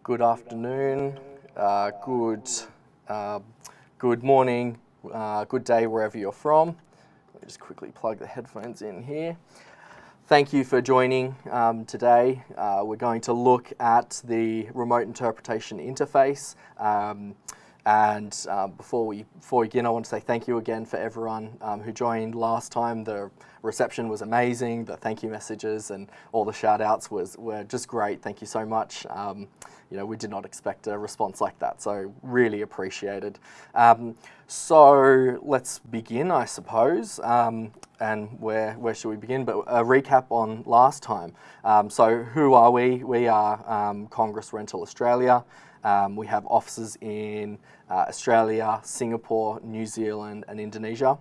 Good afternoon, good morning, good day wherever you're from. Let me just quickly plug the headphones in here. Thank you for joining today. We're going to look at the remote interpretation interface. Before we begin, I want to say thank you again for everyone who joined last time. The reception was amazing. The thank you messages and all the shout outs were just great. Thank you so much. We did not expect a response like that, so really appreciated. So let's begin, I suppose. And where should we begin? But a recap on last time. So who are we? We are Congress Rental Australia. We have offices in Australia, Singapore, New Zealand and Indonesia.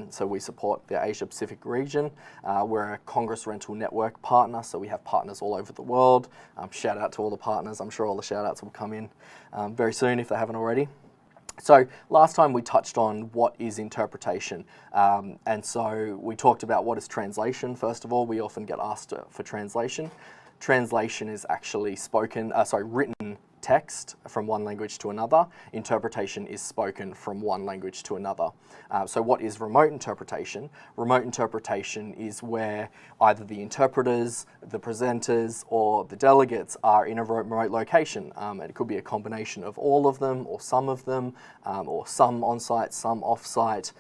So we support the Asia Pacific region. We're a Congress Rental Network partner, so we have partners all over the world. Shout out to all the partners. I'm sure all the shout outs will come in very soon if they haven't already. So last time we touched on what is interpretation, and so we talked about what is translation. First of all, we often get asked for translation. Translation is actually written text from one language to another. Interpretation is spoken from one language to another. So what is remote interpretation? Remote interpretation is where either the interpreters, the presenters, or the delegates are in a remote location. It could be a combination of all of them, or some of them, or some on-site, some off-site.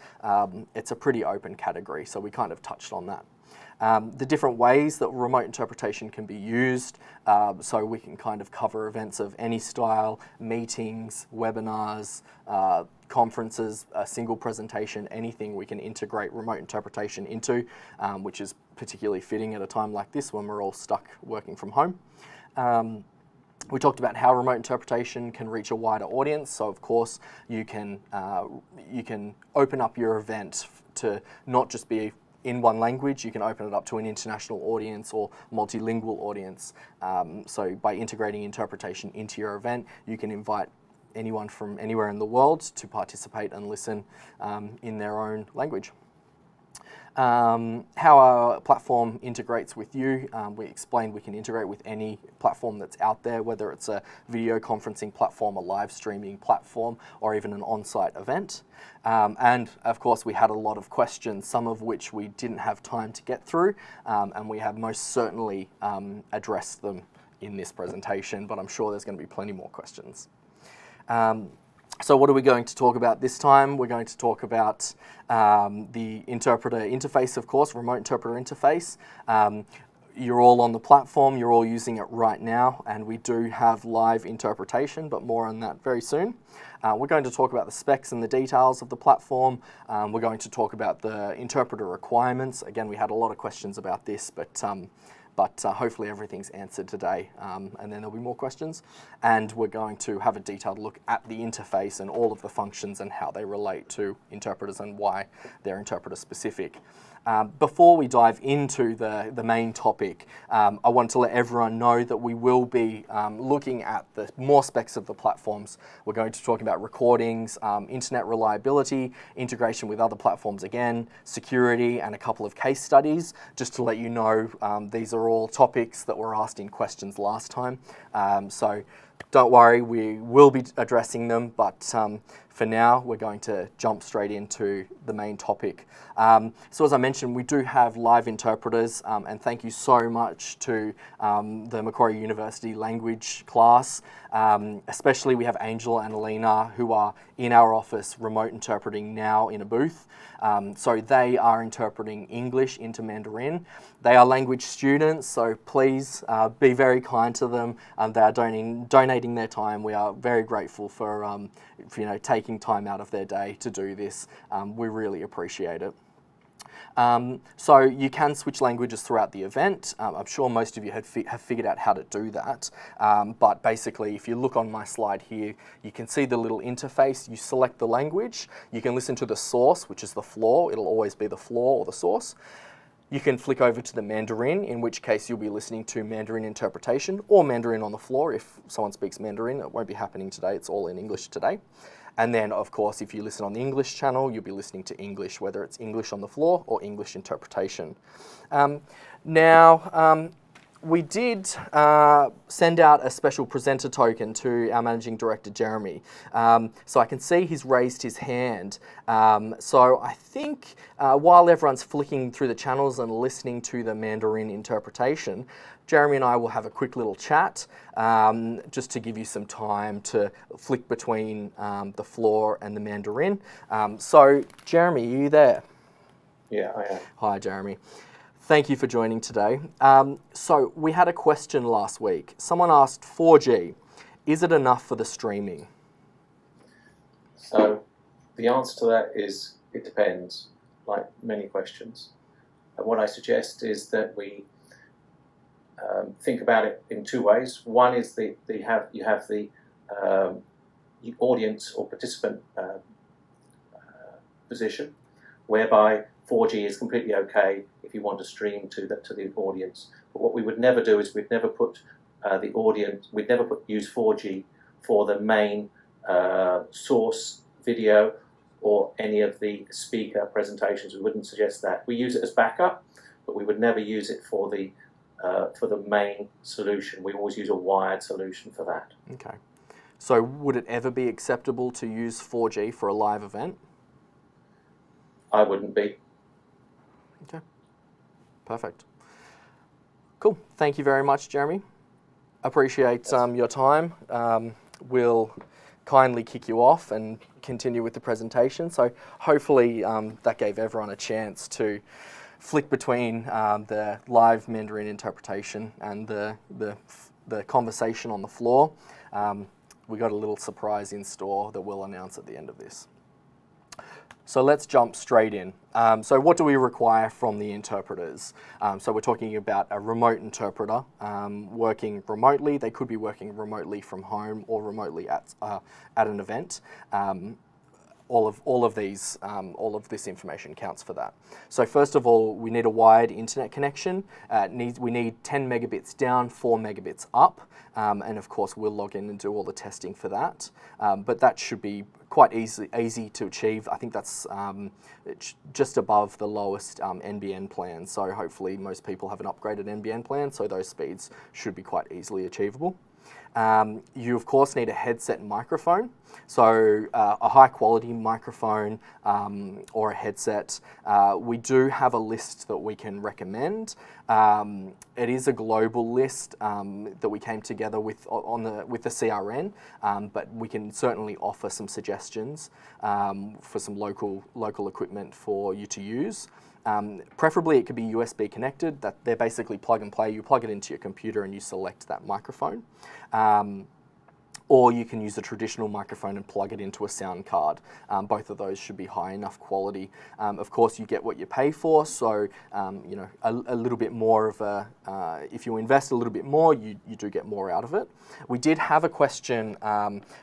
It's a pretty open category, so we kind of touched on that. The different ways that remote interpretation can be used, so we can kind of cover events of any style, meetings, webinars, conferences, a single presentation, anything we can integrate remote interpretation into, which is particularly fitting at a time like this when we're all stuck working from home. We talked about how remote interpretation can reach a wider audience. So of course you can open up your event to not just be in one language. You can open it up to an international audience or multilingual audience. So by integrating interpretation into your event, you can invite anyone from anywhere in the world to participate and listen in their own language. How our platform integrates with you. We explained we can integrate with any platform that's out there, whether it's a video conferencing platform, a live streaming platform, or even an on-site event. And of course we had a lot of questions, some of which we didn't have time to get through, and we have most certainly addressed them in this presentation, but I'm sure there's going to be plenty more questions. So what are we going to talk about this time? We're going to talk about the interpreter interface, of course, remote interpreter interface. You're all on the platform, you're all using it right now, and we do have live interpretation, but more on that very soon. We're going to talk about the specs and the details of the platform. We're going to talk about the interpreter requirements. Again, we had a lot of questions about this, but hopefully everything's answered today, and then there'll be more questions. And we're going to have a detailed look at the interface and all of the functions and how they relate to interpreters and why they're interpreter specific. Before we dive into the main topic, I want to let everyone know that we will be looking at the more specs of the platforms. We're going to talk about recordings, internet reliability, integration with other platforms again, security, and a couple of case studies. Just to let you know, these are all topics that were asked in questions last time. So don't worry, we will be addressing them, but for now, we're going to jump straight into the main topic. So as I mentioned, we do have live interpreters, and thank you so much to the Macquarie University language class. Especially we have Angel and Alina who are in our office remote interpreting now in a booth. So they are interpreting English into Mandarin. They are language students, so please be very kind to them. They are donating their time. We are very grateful for taking time out of their day to do this. We really appreciate it. So you can switch languages throughout the event. I'm sure most of you have figured out how to do that. But basically, if you look on my slide here, you can see the little interface. You select the language. You can listen to the source, which is the floor. It'll always be the floor or the source. You can flick over to the Mandarin, in which case you'll be listening to Mandarin interpretation or Mandarin on the floor if someone speaks Mandarin. It won't be happening today. It's all in English today. And then, of course, if you listen on the English channel, you'll be listening to English, whether it's English on the floor or English interpretation. We did send out a special presenter token to our Managing Director, Jeremy. So I can see he's raised his hand. So I think while everyone's flicking through the channels and listening to the Mandarin interpretation, Jeremy and I will have a quick little chat just to give you some time to flick between the floor and the Mandarin. So Jeremy, are you there? Yeah, I am. Hi, Jeremy. Thank you for joining today. So we had a question last week. Someone asked 4G, is it enough for the streaming? So the answer to that is it depends, like many questions. And what I suggest is that we think about it in two ways. One is you have the audience or participant position, whereby 4G is completely okay if you want to stream to the audience. But what we would never do is we'd never put the audience, use 4G for the main source video or any of the speaker presentations. We wouldn't suggest that. We use it as backup, but we would never use it for the main solution. We always use a wired solution for that. Okay. So would it ever be acceptable to use 4G for a live event? I wouldn't be. Okay. Perfect. Cool. Thank you very much, Jeremy. Appreciate your time. We'll kindly kick you off and continue with the presentation. So hopefully that gave everyone a chance to flick between the live Mandarin interpretation and the conversation on the floor. We got a little surprise in store that we'll announce at the end of this. So let's jump straight in. So what do we require from the interpreters? So we're talking about a remote interpreter working remotely. They could be working remotely from home or remotely at an event. All of this information counts for that. So first of all, we need a wired internet connection. We need 10 megabits down, 4 megabits up, and of course we'll log in and do all the testing for that. But that should be quite easy to achieve. I think that's just above the lowest NBN plan. So hopefully most people have an upgraded NBN plan, so those speeds should be quite easily achievable. You of course need a headset and microphone, so a high quality microphone or a headset. We do have a list that we can recommend. It is a global list that we came together with the CRN, but we can certainly offer some suggestions for some local equipment for you to use. Preferably it could be USB connected, that they're basically plug and play. You plug it into your computer and you select that microphone. Or you can use a traditional microphone and plug it into a sound card. Both of those should be high enough quality. Of course you get what you pay for, so you know, a little bit more of a, if you invest a little bit more, you do get more out of it. We did have a question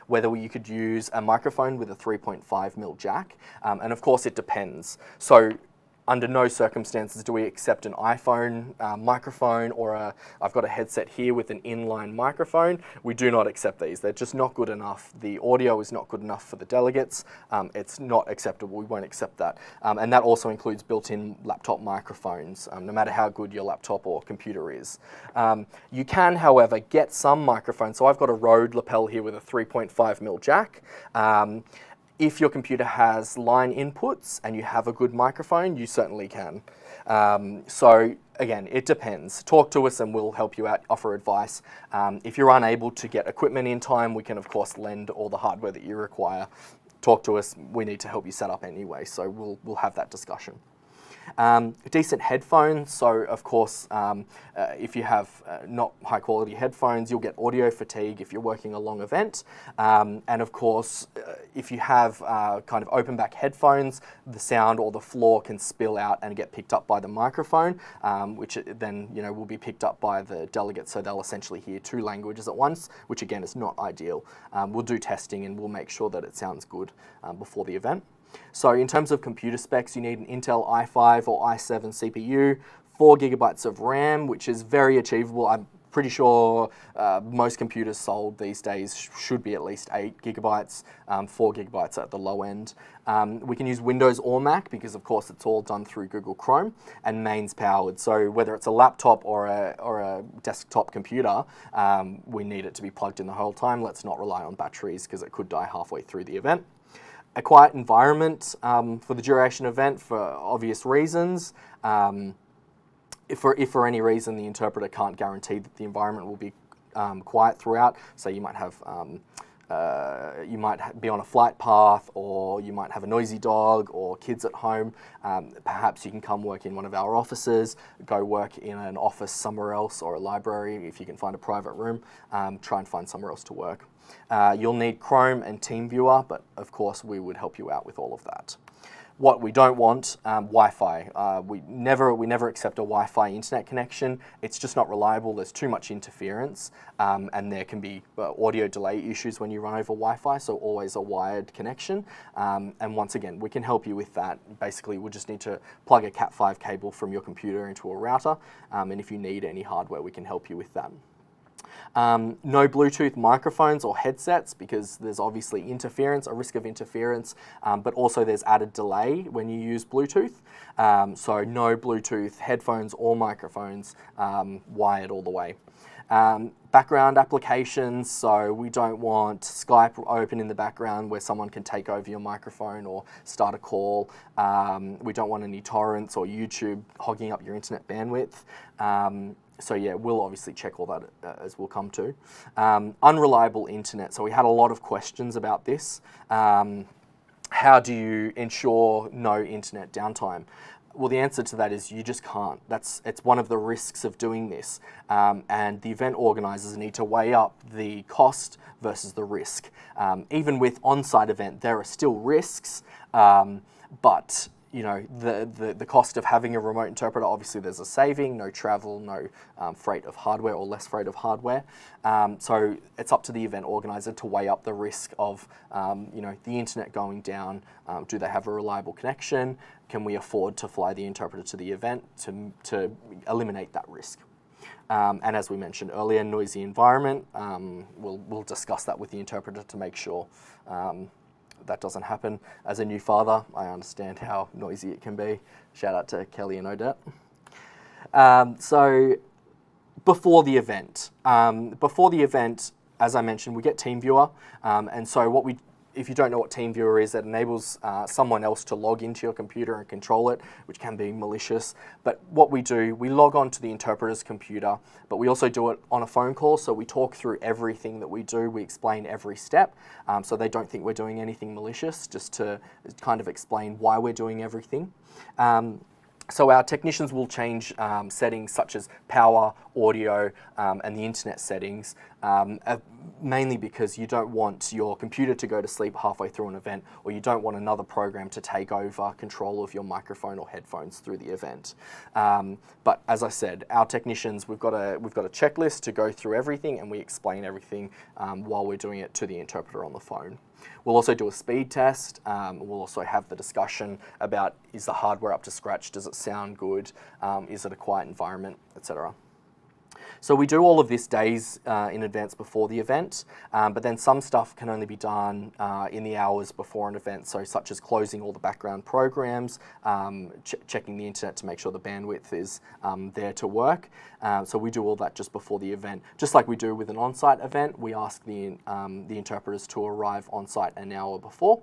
whether you could use a microphone with a 3.5mm jack, and of course it depends. So under no circumstances do we accept an iPhone microphone or I've got a headset here with an inline microphone. We do not accept these. They're just not good enough. The audio is not good enough for the delegates. It's not acceptable. We won't accept that. And that also includes built-in laptop microphones, no matter how good your laptop or computer is. You can, however, get some microphones. So I've got a Rode lapel here with a 3.5mm jack. If your computer has line inputs and you have a good microphone, you certainly can. So again, it depends. Talk to us and we'll help you out, offer advice. If you're unable to get equipment in time, we can of course lend all the hardware that you require. Talk to us, we need to help you set up anyway, so we'll have that discussion. Decent headphones, so of course if you have not high quality headphones, you'll get audio fatigue if you're working a long event, and of course if you have kind of open back headphones, the sound or the floor can spill out and get picked up by the microphone, which then will be picked up by the delegates, so they'll essentially hear two languages at once, which again is not ideal. We'll do testing and we'll make sure that it sounds good before the event. So in terms of computer specs, you need an Intel i5 or i7 CPU, 4 gigabytes of RAM, which is very achievable. pretty sure most computers sold these days should be at least 8 gigabytes, 4 gigabytes at the low end. We can use Windows or Mac because of course it's all done through Google Chrome and mains powered. So whether it's a laptop or a desktop computer, we need it to be plugged in the whole time. Let's not rely on batteries because it could die halfway through the event. A quiet environment for the duration event for obvious reasons. If for any reason the interpreter can't guarantee that the environment will be quiet throughout, so you might have you might be on a flight path, or you might have a noisy dog or kids at home, perhaps you can come work in one of our offices, go work in an office somewhere else, or a library if you can find a private room. Try and find somewhere else to work. You'll need Chrome and TeamViewer, but of course we would help you out with all of that. What we don't want, Wi-Fi. We never accept a Wi-Fi internet connection. It's just not reliable. There's too much interference, and there can be audio delay issues when you run over Wi-Fi, so always a wired connection. And once again, we can help you with that. Basically, we just need to plug a Cat5 cable from your computer into a router, and if you need any hardware, we can help you with that. No Bluetooth microphones or headsets because there's obviously interference, a risk of interference, but also there's added delay when you use Bluetooth. So no Bluetooth headphones or microphones wired all the way. Background applications, so we don't want Skype open in the background where someone can take over your microphone or start a call. We don't want any torrents or YouTube hogging up your internet bandwidth. So yeah, we'll obviously check all that as we'll come to. Unreliable internet. So we had a lot of questions about this. How do you ensure no internet downtime? Well, the answer to that is you just can't. It's one of the risks of doing this. And the event organisers need to weigh up the cost versus the risk. Even with on-site event, there are still risks, but you know, the cost of having a remote interpreter, obviously there's a saving, no travel, no freight of hardware or less freight of hardware. So it's up to the event organizer to weigh up the risk of, you know, the internet going down. Do they have a reliable connection? Can we afford to fly the interpreter to the event to eliminate that risk? And as we mentioned earlier, noisy environment, we'll discuss that with the interpreter to make sure that doesn't happen. As a new father, I understand how noisy it can be. Shout out to Kelly and Odette. So before the event, as I mentioned, we get TeamViewer, and so if you don't know what TeamViewer is, it enables someone else to log into your computer and control it, which can be malicious. But what we do, we log on to the interpreter's computer, but we also do it on a phone call, so we talk through everything that we do, we explain every step, so they don't think we're doing anything malicious, just to kind of explain why we're doing everything. So our technicians will change settings such as power, audio, and the internet settings, mainly because you don't want your computer to go to sleep halfway through an event, or you don't want another program to take over control of your microphone or headphones through the event. But as I said, our technicians, we've got a checklist to go through everything, and we explain everything while we're doing it to the interpreter on the phone. We'll also do a speed test. We'll also have the discussion about, is the hardware up to scratch? Does it sound good? Is it a quiet environment, etc. So we do all of this days in advance before the event, but then some stuff can only be done in the hours before an event, so such as closing all the background programs, checking the internet to make sure the bandwidth is there to work. So we do all that just before the event. Just like we do with an on-site event, we ask the interpreters to arrive on-site an hour before.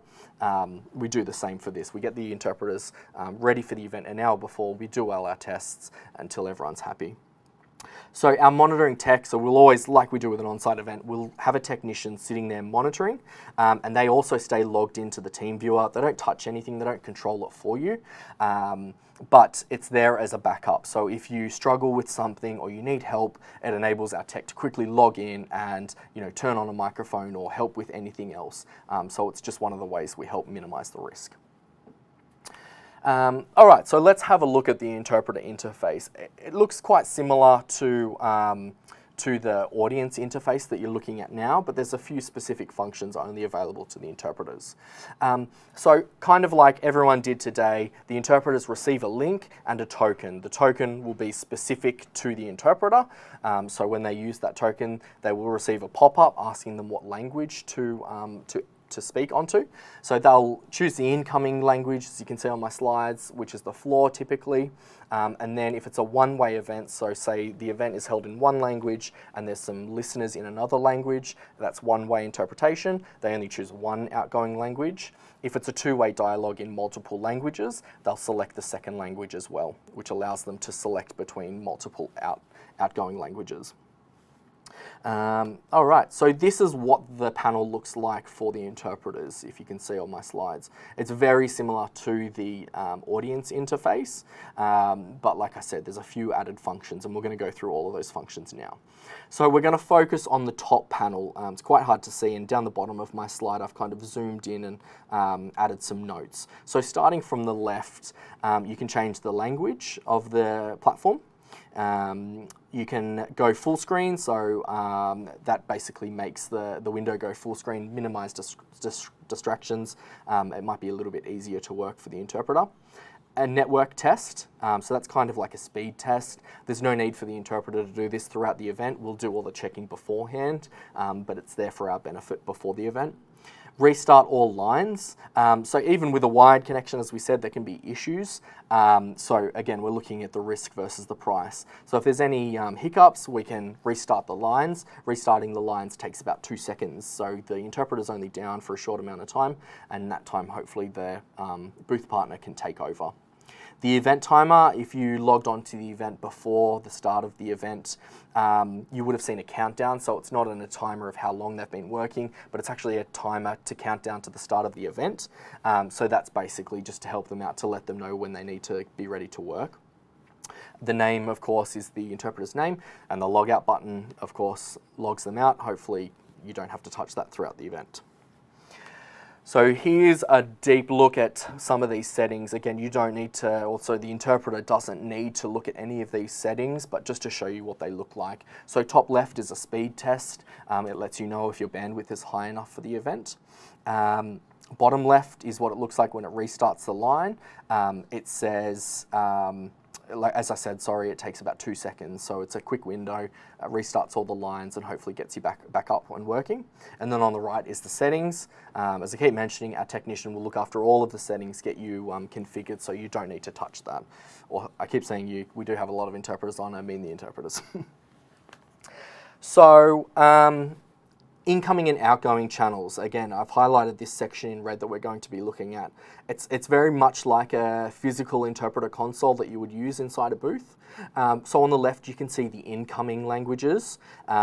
We do the same for this. We get the interpreters ready for the event an hour before. We do all our tests until everyone's happy. So our monitoring tech, so we'll always, like we do with an on-site event, we'll have a technician sitting there monitoring, and they also stay logged into the TeamViewer. They don't touch anything, they don't control it for you, but it's there as a backup. So if you struggle with something or you need help, it enables our tech to quickly log in and, you know, turn on a microphone or help with anything else. So it's just one of the ways we help minimize the risk. All right, so let's have a look at the interpreter interface. It looks quite similar to to the audience interface that you're looking at now, but there's a few specific functions only available to the interpreters. So kind of like everyone did today, the interpreters receive a link and a token. The token will be specific to the interpreter. So when they use that token, they will receive a pop-up asking them what language to speak onto. So they'll choose the incoming language, as you can see on my slides, which is the floor typically. And then if it's a one-way event, so say the event is held in one language and there's some listeners in another language, that's one-way interpretation. They only choose one outgoing language. If it's a two-way dialogue in multiple languages, they'll select the second language as well, which allows them to select between multiple outgoing languages. All right, so this is what the panel looks like for the interpreters, if you can see on my slides. It's very similar to the audience interface, but like I said, there's a few added functions, and we're going to go through all of those functions now. So we're going to focus on the top panel. It's quite hard to see, and down the bottom of my slide, I've kind of zoomed in and added some notes. So starting from the left, you can change the language of the platform. You can go full screen, so that basically makes the window go full screen, minimize distractions. It might be a little bit easier to work for the interpreter. A network test, so that's kind of like a speed test. There's no need for the interpreter to do this throughout the event. We'll do all the checking beforehand, but it's there for our benefit before the event. Restart all lines. So even with a wired connection, as we said, there can be issues. So again, we're looking at the risk versus the price. So if there's any hiccups, we can restart the lines. Restarting the lines takes about 2 seconds. So the interpreter's only down for a short amount of time, and that time hopefully the booth partner can take over. The event timer, if you logged on to the event before the start of the event, you would have seen a countdown, so it's not a timer of how long they've been working, but it's actually a timer to count down to the start of the event. So that's basically just to help them out, to let them know when they need to be ready to work. The name, of course, is the interpreter's name, and the logout button, of course, logs them out. Hopefully you don't have to touch that throughout the event. So here's a deep look at some of these settings. Again, you don't need to, also the interpreter doesn't need to look at any of these settings, but just to show you what they look like. So top left is a speed test. It lets you know if your bandwidth is high enough for the event. Bottom left is what it looks like when it restarts the line. It says, like, as I said, sorry, it takes about 2 seconds, so it's a quick window, restarts all the lines and hopefully gets you back up and working. And then on the right is the settings. As I keep mentioning, our technician will look after all of the settings, get you configured, so you don't need to touch that. Or I keep saying you, we do have a lot of interpreters on, I mean the interpreters. So, incoming and outgoing channels. Again, I've highlighted this section in red that we're going to be looking at. It's very much like a physical interpreter console that you would use inside a booth. So on the left, you can see the incoming languages.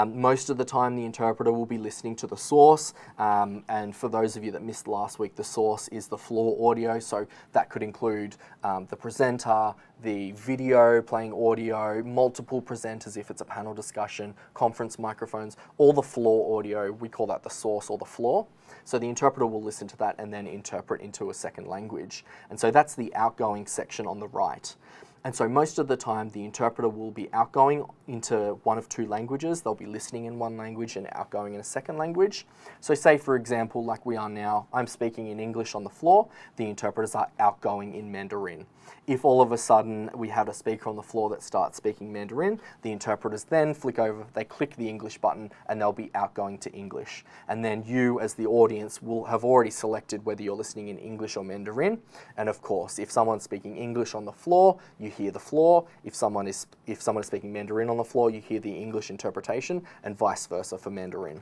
Most of the time, the interpreter will be listening to the source. And for those of you that missed last week, the source is the floor audio. So that could include the presenter, the video playing audio, multiple presenters if it's a panel discussion, conference microphones, all the floor audio. We call that the source or the floor. So the interpreter will listen to that and then interpret into a second language. And so that's the outgoing section on the right. And so most of the time, the interpreter will be outgoing into one of two languages. They'll be listening in one language and outgoing in a second language. So say, for example, like we are now, I'm speaking in English on the floor. The interpreters are outgoing in Mandarin. If all of a sudden we have a speaker on the floor that starts speaking Mandarin, the interpreters then flick over, they click the English button, and they'll be outgoing to English. And then you, as the audience, will have already selected whether you're listening in English or Mandarin. And of course, if someone's speaking English on the floor, you hear the floor. If someone is speaking Mandarin on the floor, you hear the English interpretation, and vice versa for Mandarin.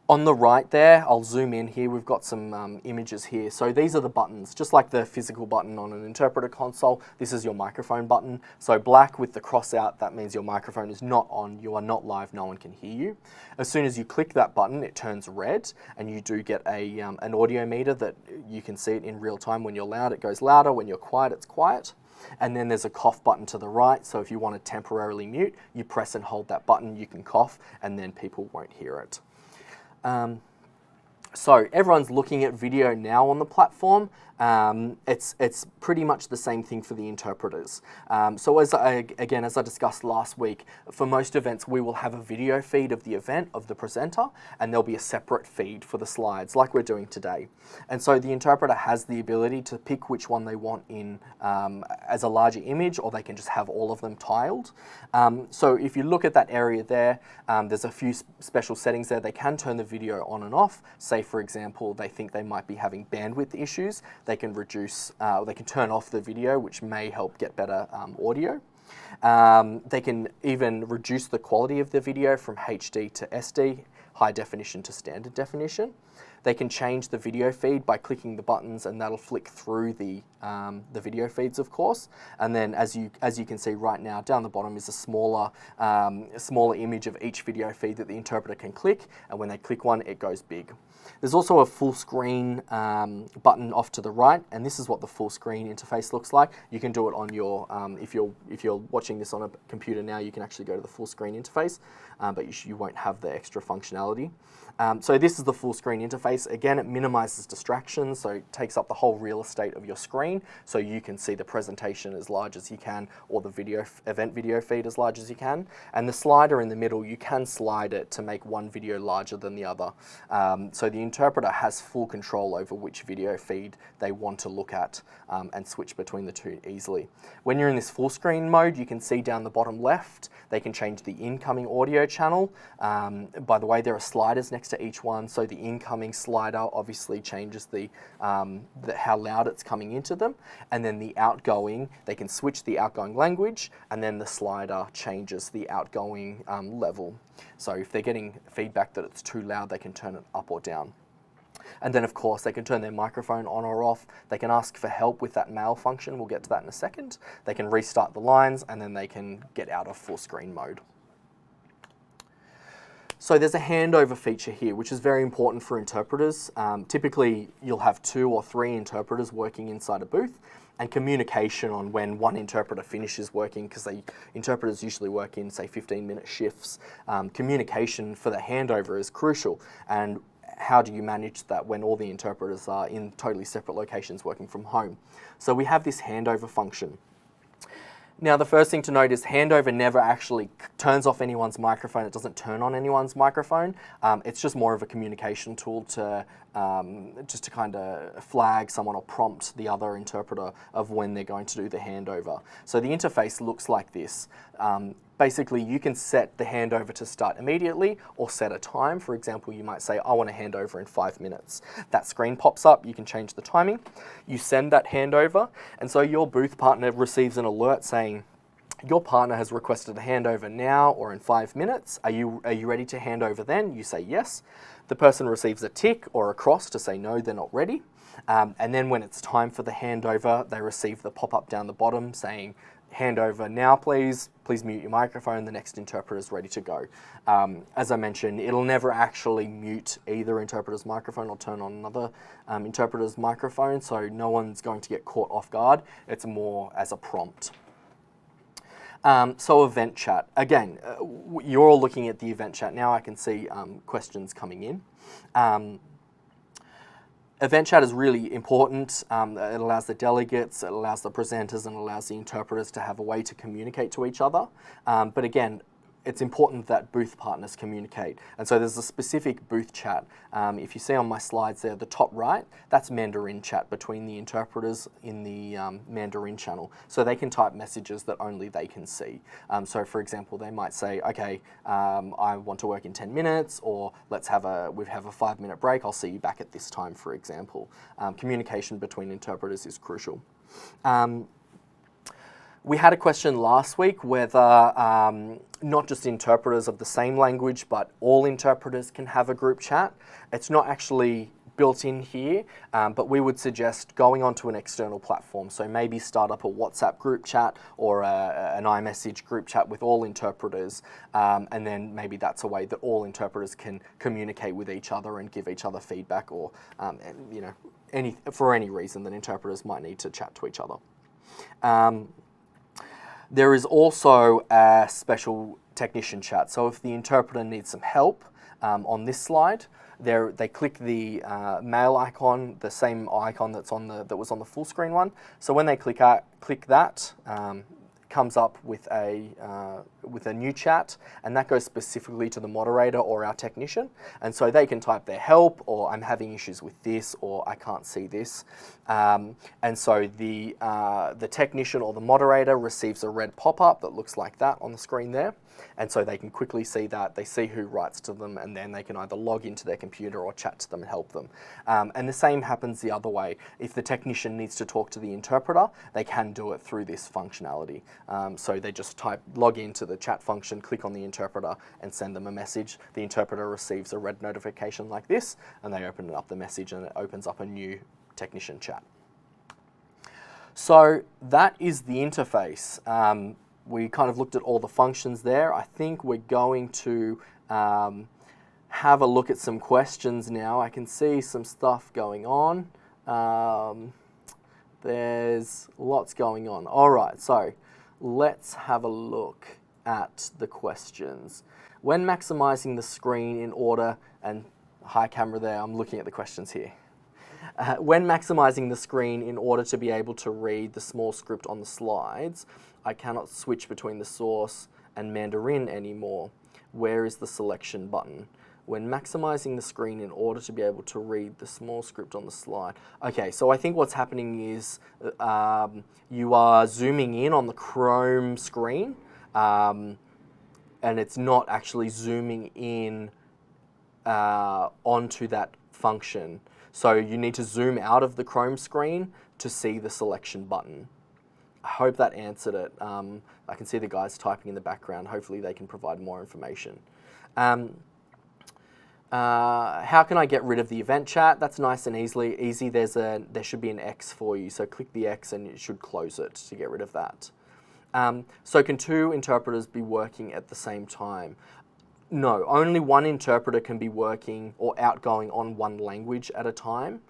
On the right there, I'll zoom in here, we've got some images here. So these are the buttons, just like the physical button on an interpreter console. This is your microphone button. So black with the cross out, that means your microphone is not on, you are not live, no one can hear you. As soon as you click that button, it turns red, and you do get an audio meter that you can see it in real time. When you're loud, it goes louder. When you're quiet, it's quiet. And then there's a cough button to the right. So if you want to temporarily mute, you press and hold that button, you can cough, and then people won't hear it. So everyone's looking at video now on the platform. It's pretty much the same thing for the interpreters. So as I discussed last week, for most events we will have a video feed of the event of the presenter, and there'll be a separate feed for the slides like we're doing today. And so the interpreter has the ability to pick which one they want in as a larger image, or they can just have all of them tiled. So if you look at that area there, there's a few special settings there. They can turn the video on and off. Say for example, they think they might be having bandwidth issues. They can they can turn off the video, which may help get better audio. They can even reduce the quality of the video from HD to SD, high definition to standard definition. They can change the video feed by clicking the buttons, and that'll flick through the video feeds, of course. And then, as you can see right now, down the bottom is a smaller image of each video feed that the interpreter can click. And when they click one, it goes big. There's also a full screen button off to the right, and this is what the full screen interface looks like. You can do it on your if you're watching this on a computer now, you can actually go to the full screen interface, but you won't have the extra functionality. So this is the full screen interface. Again, it minimizes distractions, so it takes up the whole real estate of your screen, so you can see the presentation as large as you can, or the event video feed as large as you can. And the slider in the middle, you can slide it to make one video larger than the other. So the interpreter has full control over which video feed they want to look at, and switch between the two easily. When you're in this full screen mode, you can see down the bottom left, they can change the incoming audio channel. By the way, there are sliders next to each one, so the incoming slider obviously changes how loud it's coming into them, and then the outgoing, they can switch the outgoing language, and then the slider changes the outgoing level. So if they're getting feedback that it's too loud, they can turn it up or down. And then of course they can turn their microphone on or off. They can ask for help with that mail function. We'll get to that in a second. They can restart the lines, and then they can get out of full screen mode. So there's a handover feature here, which is very important for interpreters. Typically, you'll have 2 or 3 interpreters working inside a booth, and communication on when one interpreter finishes working, because interpreters usually work in, say, 15-minute shifts. Communication for the handover is crucial. And how do you manage that when all the interpreters are in totally separate locations working from home? So we have this handover function. Now, the first thing to note is handover never actually turns off anyone's microphone. It doesn't turn on anyone's microphone. It's just more of a communication tool to just to kind of flag someone or prompt the other interpreter of when they're going to do the handover. So the interface looks like this. Basically, you can set the handover to start immediately or set a time. For example, you might say, I want a handover in 5 minutes. That screen pops up, you can change the timing. You send that handover, and so your booth partner receives an alert saying, your partner has requested a handover now or in 5 minutes. Are you ready to hand over then? You say yes. The person receives a tick or a cross to say no, they're not ready. And then when it's time for the handover, they receive the pop-up down the bottom saying, handover now, please mute your microphone, the next interpreter is ready to go. As I mentioned, it'll never actually mute either interpreter's microphone or turn on another interpreter's microphone, so no one's going to get caught off guard. It's more as a prompt. So event chat. Again, you're all looking at the event chat now. I can see questions coming in. Event chat is really important. It allows the delegates, it allows the presenters, and allows the interpreters to have a way to communicate to each other. But again, it's important that booth partners communicate. And so there's a specific booth chat. If you see on my slides there, the top right, that's Mandarin chat between the interpreters in the Mandarin channel. So they can type messages that only they can see. So for example, they might say, okay, I want to work in 10 minutes, or we have a 5-minute break, I'll see you back at this time, for example. Communication between interpreters is crucial. We had a question last week whether not just interpreters of the same language, but all interpreters can have a group chat. It's not actually built in here, but we would suggest going onto an external platform. So maybe start up a WhatsApp group chat or an iMessage group chat with all interpreters, and then maybe that's a way that all interpreters can communicate with each other and give each other feedback, or for any reason that interpreters might need to chat to each other. There is also a special technician chat. So if the interpreter needs some help on this slide, they click the mail icon, the same icon that was on the full screen one. So when they click that, comes up with a new chat, and that goes specifically to the moderator or our technician, and so they can type their help, or I'm having issues with this, or I can't see this, and so the technician or the moderator receives a red pop-up that looks like that on the screen there, and so they can quickly see that, they see who writes to them, and then they can either log into their computer or chat to them and help them. And the same happens the other way. If the technician needs to talk to the interpreter, they can do it through this functionality. So they just log into the chat function, click on the interpreter, and send them a message. The interpreter receives a red notification like this, and they open up the message, and it opens up a new technician chat. So that is the interface. We kind of looked at all the functions there. I think we're going to have a look at some questions now. I can see some stuff going on. There's lots going on. All right, so let's have a look at the questions. When maximizing the screen in order, and hi camera there, I'm looking at the questions here. When maximizing the screen in order to be able to read the small script on the slides, I cannot switch between the source and Mandarin anymore. Where is the selection button? When maximizing the screen in order to be able to read the small script on the slide. Okay, so I think what's happening is you are zooming in on the Chrome screen, and it's not actually zooming in onto that function. So you need to zoom out of the Chrome screen to see the selection button. I hope that answered it. I can see the guys typing in the background. Hopefully they can provide more information. How can I get rid of the event chat? That's nice and easy. There should be an X for you. So click the X and it should close it to get rid of that. So can two interpreters be working at the same time? No, only one interpreter can be working or outgoing on one language at a time.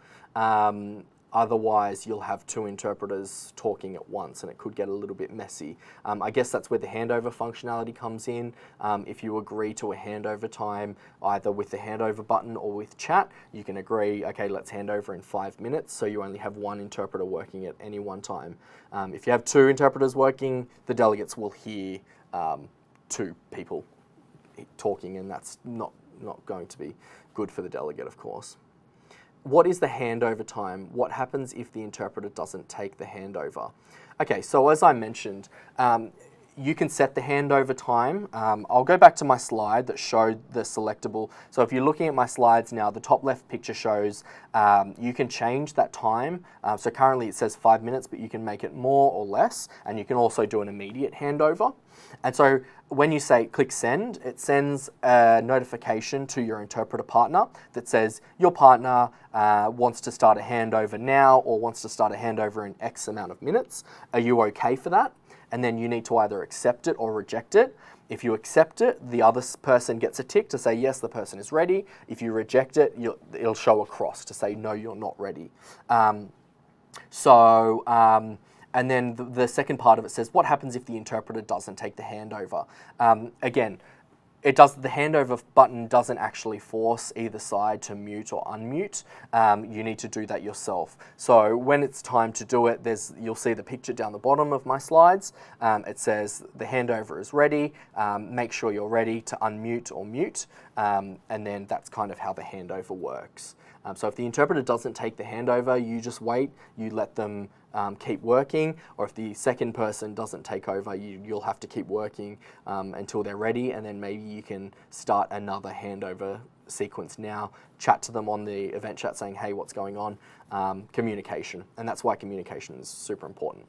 Otherwise, you'll have two interpreters talking at once, and it could get a little bit messy. I guess that's where the handover functionality comes in. If you agree to a handover time, either with the handover button or with chat, you can agree, okay, let's hand over in 5 minutes, so you only have one interpreter working at any one time. If you have two interpreters working, the delegates will hear two people talking, and that's not going to be good for the delegate, of course. What is the handover time? What happens if the interpreter doesn't take the handover? Okay, so as I mentioned, you can set the handover time. I'll go back to my slide that showed the selectable. So if you're looking at my slides now, the top left picture shows you can change that time. So currently it says 5 minutes, but you can make it more or less, and you can also do an immediate handover. And so when you say click send, it sends a notification to your interpreter partner that says your partner wants to start a handover now, or wants to start a handover in X amount of minutes. Are you okay for that? And then you need to either accept it or reject it. If you accept it, the other person gets a tick to say yes, the person is ready. If you reject it, it'll show a cross to say no, you're not ready. And then the second part of it says, what happens if the interpreter doesn't take the handover? Again, the handover button doesn't actually force either side to mute or unmute. You need to do that yourself. So when it's time to do it, you'll see the picture down the bottom of my slides. It says the handover is ready. Make sure you're ready to unmute or mute. And then that's kind of how the handover works. So if the interpreter doesn't take the handover, you just wait, you let them keep working, or if the second person doesn't take over, you'll have to keep working until they're ready, and then maybe you can start another handover sequence now, chat to them on the event chat saying, hey, what's going on? Communication, and that's why communication is super important.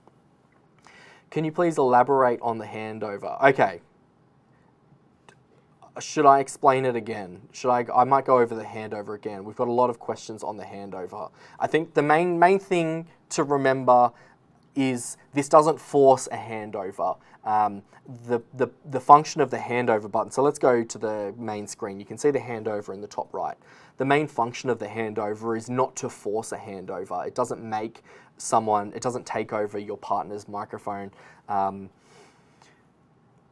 Can you please elaborate on the handover? Okay. Should I explain it again? I might go over the handover again. We've got a lot of questions on the handover. I think the main thing to remember is this doesn't force a handover. The function of the handover button, so let's go to the main screen. You can see the handover in the top right. The main function of the handover is not to force a handover. It doesn't it doesn't take over your partner's microphone.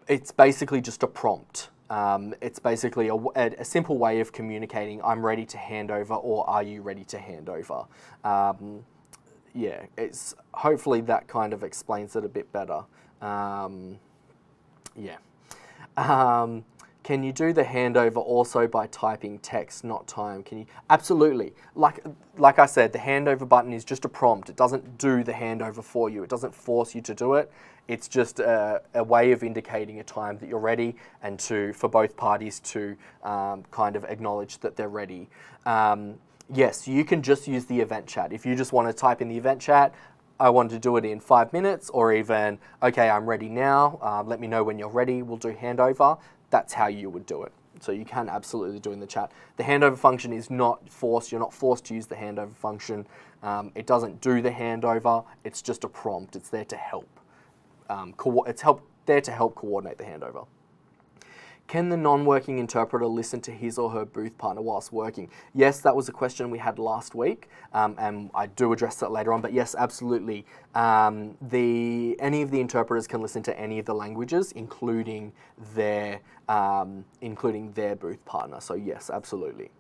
It's basically just a prompt. It's basically a simple way of communicating, I'm ready to hand over, or are you ready to hand over? Yeah, it's hopefully that kind of explains it a bit better. Yeah. Can you do the handover also by typing text, not time? Can you? Absolutely. Like I said, the handover button is just a prompt. It doesn't do the handover for you. It doesn't force you to do it. It's just a way of indicating a time that you're ready, and for both parties to kind of acknowledge that they're ready. Yes, you can just use the event chat. If you just want to type in the event chat, I want to do it in 5 minutes, or even, okay, I'm ready now. Let me know when you're ready. We'll do handover. That's how you would do it. So you can absolutely do it in the chat. The handover function is not forced. You're not forced to use the handover function. It doesn't do the handover. It's just a prompt. It's there to help. There to help coordinate the handover. Can the non-working interpreter listen to his or her booth partner whilst working? Yes, that was a question we had last week, and I do address that later on, but yes, absolutely. Any of the interpreters can listen to any of the languages, including their booth partner, so yes, absolutely.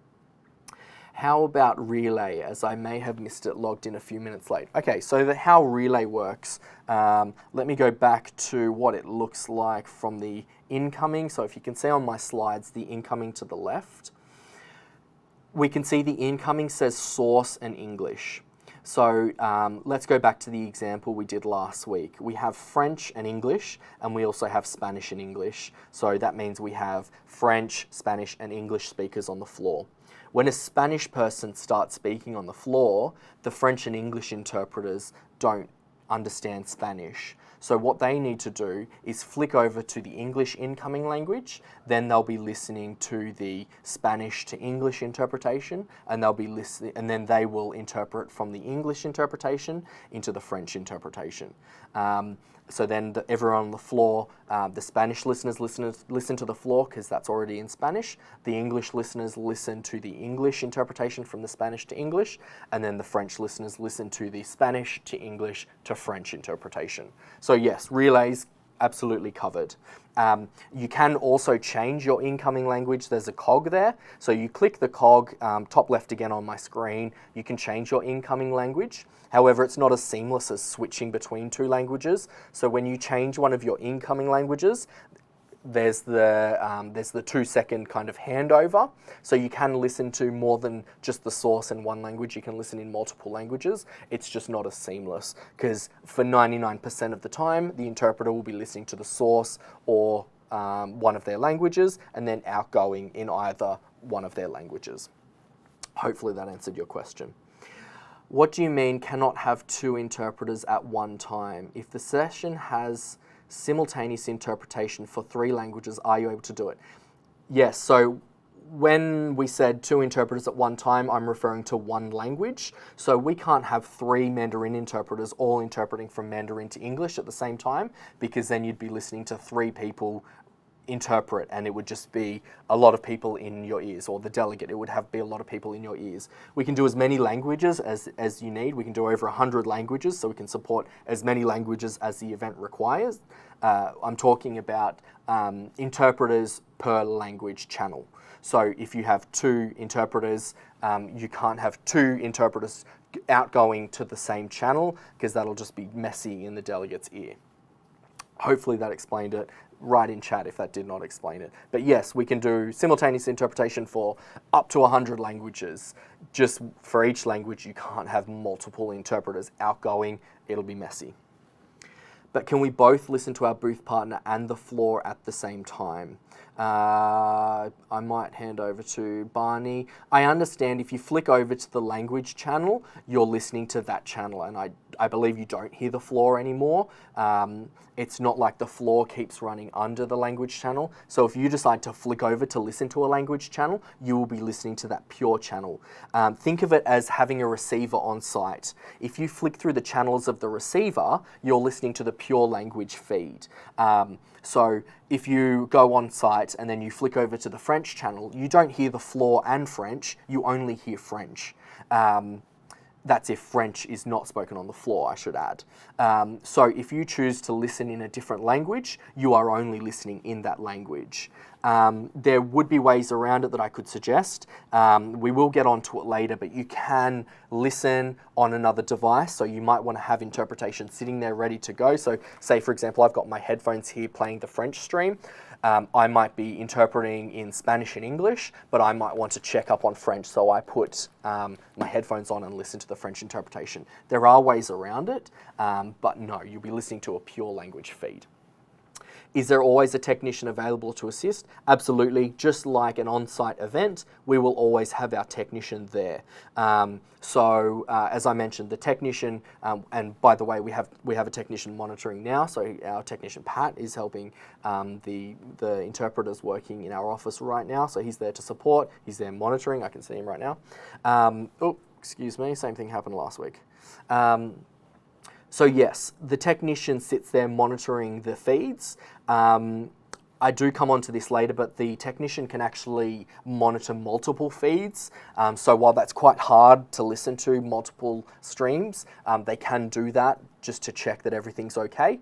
How about relay, as I may have missed it, logged in a few minutes late? Okay, so how relay works, let me go back to what it looks like from the incoming. So if you can see on my slides, the incoming to the left, we can see the incoming says source and English. So let's go back to the example we did last week. We have French and English, and we also have Spanish and English. So that means we have French, Spanish, and English speakers on the floor. When a Spanish person starts speaking on the floor, the French and English interpreters don't understand Spanish. So what they need to do is flick over to the English incoming language, then they'll be listening to the Spanish to English interpretation, and they'll be listening, and then they will interpret from the English interpretation into the French interpretation. So then everyone on the floor, the Spanish listeners listen to the floor because that's already in Spanish. The English listeners listen to the English interpretation from the Spanish to English, and then the French listeners listen to the Spanish to English to French interpretation. So yes, relays absolutely covered. You can also change your incoming language. There's a cog there. So you click the cog, top left again on my screen, you can change your incoming language. However, it's not as seamless as switching between two languages. So when you change one of your incoming languages, there's the 2-second kind of handover. So you can listen to more than just the source in one language. You can listen in multiple languages. It's just not as seamless because for 99% of the time, the interpreter will be listening to the source or one of their languages and then outgoing in either one of their languages. Hopefully that answered your question. What do you mean cannot have two interpreters at one time? If the session has simultaneous interpretation for 3 languages, are you able to do it? Yes, so when we said 2 interpreters at one time, I'm referring to one language. So we can't have 3 Mandarin interpreters all interpreting from Mandarin to English at the same time, because then you'd be listening to 3 people interpret and it would just be a lot of people in your ears, or the delegate, it would be a lot of people in your ears. We can do as many languages as you need. We can do over 100 languages, so we can support as many languages as the event requires. I'm talking about interpreters per language channel. So if you have 2 interpreters, you can't have 2 interpreters outgoing to the same channel because that'll just be messy in the delegate's ear. Hopefully that explained it. Write in chat if that did not explain it. But yes, we can do simultaneous interpretation for up to 100 languages. Just for each language, you can't have multiple interpreters outgoing. It'll be messy. But can we both listen to our booth partner and the floor at the same time? I might hand over to Barney. I understand if you flick over to the language channel, you're listening to that channel, and I believe you don't hear the floor anymore. It's not like the floor keeps running under the language channel. So if you decide to flick over to listen to a language channel, you will be listening to that pure channel. Think of it as having a receiver on site. If you flick through the channels of the receiver, you're listening to the pure language feed. So if you go on site and then you flick over to the French channel, you don't hear the floor and French, you only hear French. That's if French is not spoken on the floor, I should add. So if you choose to listen in a different language, you are only listening in that language. There would be ways around it that I could suggest. We will get onto it later, but you can listen on another device. So you might want to have interpretation sitting there ready to go. So say, for example, I've got my headphones here playing the French stream. I might be interpreting in Spanish and English, but I might want to check up on French, so I put my headphones on and listen to the French interpretation. There are ways around it, but no, you'll be listening to a pure language feed. Is there always a technician available to assist? Absolutely. Just like an on-site event, we will always have our technician there. As I mentioned, the technician, and by the way, we have a technician monitoring now. So our technician Pat is helping the interpreters working in our office right now. So he's there to support. He's there monitoring. I can see him right now. Excuse me. Same thing happened last week. So yes, the technician sits there monitoring the feeds. I do come on to this later, but the technician can actually monitor multiple feeds. So while that's quite hard to listen to multiple streams, they can do that just to check that everything's okay.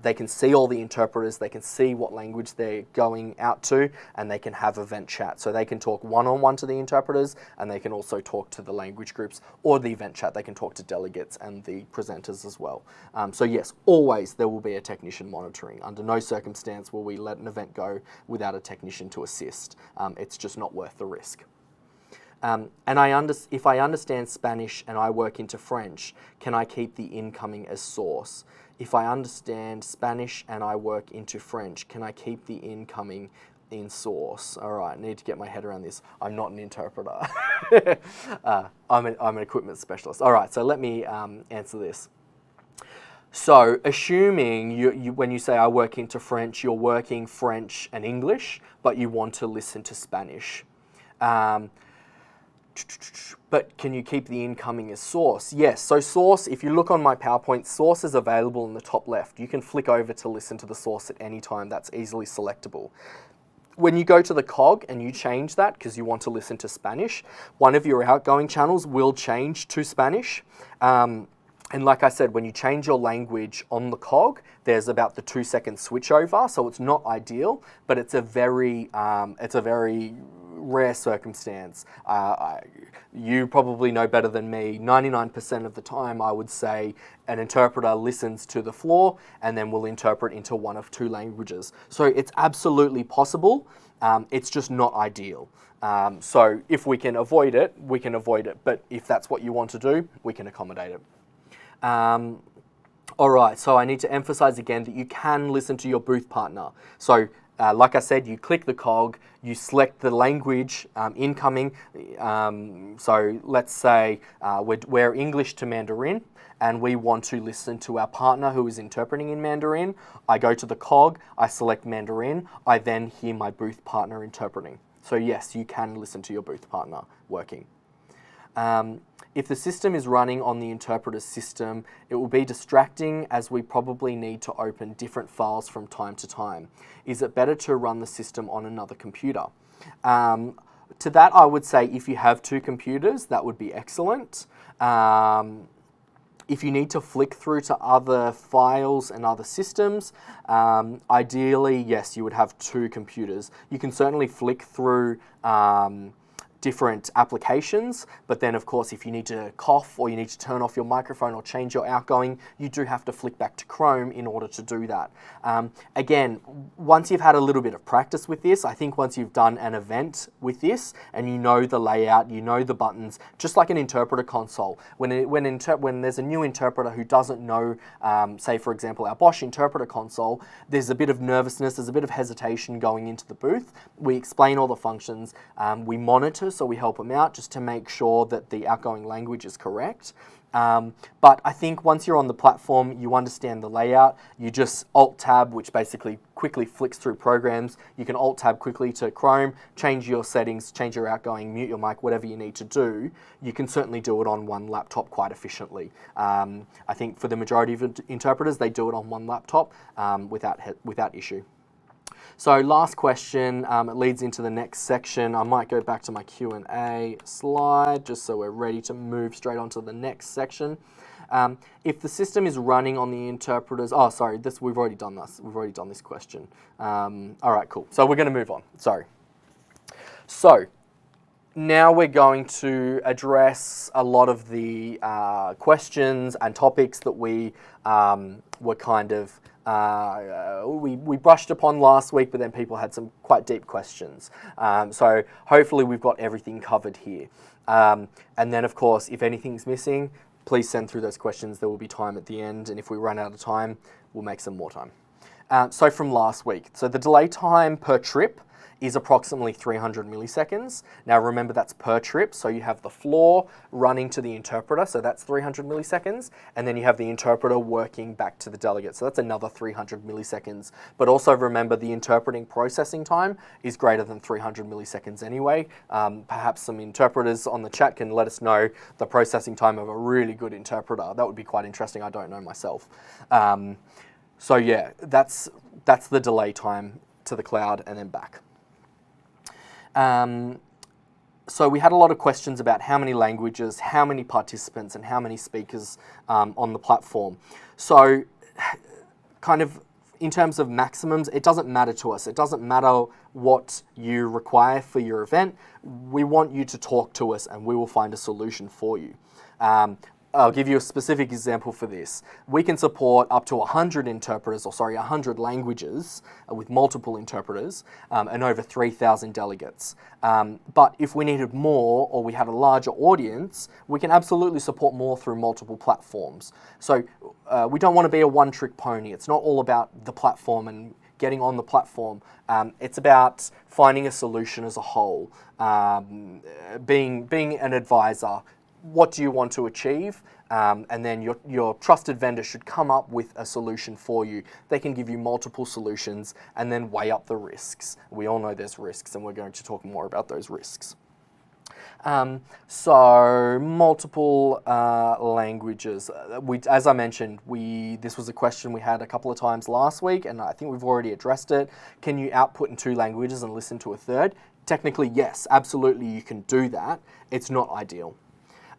They can see all the interpreters, they can see what language they're going out to, and they can have event chat. So they can talk one-on-one to the interpreters, and they can also talk to the language groups, or the event chat, they can talk to delegates and the presenters as well. So yes, always there will be a technician monitoring. Under no circumstance will we let an event go without a technician to assist. It's just not worth the risk. If I understand Spanish and I work into French, can I keep the incoming as source? If I understand Spanish and I work into French, can I keep the incoming in source? All right, I need to get my head around this. I'm not an interpreter. I'm an equipment specialist. All right, so let me answer this. So assuming when you say I work into French, you're working French and English, but you want to listen to Spanish. But can you keep the incoming as source? Yes, so source, if you look on my PowerPoint, source is available in the top left. You can flick over to listen to the source at any time. That's easily selectable. When you go to the cog and you change that because you want to listen to Spanish, one of your outgoing channels will change to Spanish. And like I said, when you change your language on the cog, there's about the 2-second switchover, so it's not ideal, but it's a very rare circumstance. You probably know better than me. 99% of the time, I would say an interpreter listens to the floor and then will interpret into one of 2 languages. So it's absolutely possible. It's just not ideal. So if we can avoid it, we can avoid it. But if that's what you want to do, we can accommodate it. All right, so I need to emphasize again that you can listen to your booth partner. So like I said, you click the cog, you select the language incoming. So let's say we're English to Mandarin and we want to listen to our partner who is interpreting in Mandarin. I go to the cog, I select Mandarin, I then hear my booth partner interpreting. So yes, you can listen to your booth partner working. If the system is running on the interpreter's system, it will be distracting as we probably need to open different files from time to time. Is it better to run the system on another computer? To that, I would say if you have 2 computers, that would be excellent. If you need to flick through to other files and other systems, ideally, yes, you would have 2 computers. You can certainly flick through different applications, but then of course if you need to cough or you need to turn off your microphone or change your outgoing, you do have to flick back to Chrome in order to do that. Again, once you've had a little bit of practice with this, I think once you've done an event with this and you know the layout, you know the buttons, just like an interpreter console, when there's a new interpreter who doesn't know, say for example our Bosch interpreter console, there's a bit of nervousness, there's a bit of hesitation going into the booth. We explain all the functions, we monitor, so we help them out just to make sure that the outgoing language is correct. But I think once you're on the platform, you understand the layout, you just Alt-Tab, which basically quickly flicks through programs. You can Alt-Tab quickly to Chrome, change your settings, change your outgoing, mute your mic, whatever you need to do. You can certainly do it on one laptop quite efficiently. I think for the majority of interpreters, they do it on one laptop without issue. So last question, it leads into the next section. I might go back to my Q&A slide just so we're ready to move straight on to the next section. If the system is running on the interpreters, oh sorry, we've already done this. We've already done this question. All right, cool. So we're going to move on. Sorry. So now we're going to address a lot of the questions and topics that we were kind of we brushed upon last week, but then people had some quite deep questions. So hopefully we've got everything covered here. And then of course, if anything's missing, please send through those questions. There will be time at the end, and if we run out of time, we'll make some more time. So from last week, so the delay time per trip is approximately 300 milliseconds. Now remember, that's per trip, so you have the floor running to the interpreter, so that's 300 milliseconds, and then you have the interpreter working back to the delegate, so that's another 300 milliseconds. But also remember, the interpreting processing time is greater than 300 milliseconds anyway. Perhaps some interpreters on the chat can let us know the processing time of a really good interpreter. That would be quite interesting. I don't know myself. So yeah, that's the delay time to the cloud and then back. So we had a lot of questions about how many languages, how many participants, and how many speakers on the platform. So kind of in terms of maximums, it doesn't matter to us. It doesn't matter what you require for your event. We want you to talk to us and we will find a solution for you. I'll give you a specific example for this. We can support up to 100 interpreters, 100 languages with multiple interpreters and over 3,000 delegates. But if we needed more or we had a larger audience, we can absolutely support more through multiple platforms. So we don't want to be a one-trick pony. It's not all about the platform and getting on the platform. It's about finding a solution as a whole, being an advisor. What do you want to achieve? And then your trusted vendor should come up with a solution for you. They can give you multiple solutions and then weigh up the risks. We all know there's risks, and we're going to talk more about those risks. So multiple languages. As I mentioned, this was a question we had a couple of times last week, and I think we've already addressed it. Can you output in 2 languages and listen to a third? Technically, yes, absolutely you can do that. It's not ideal.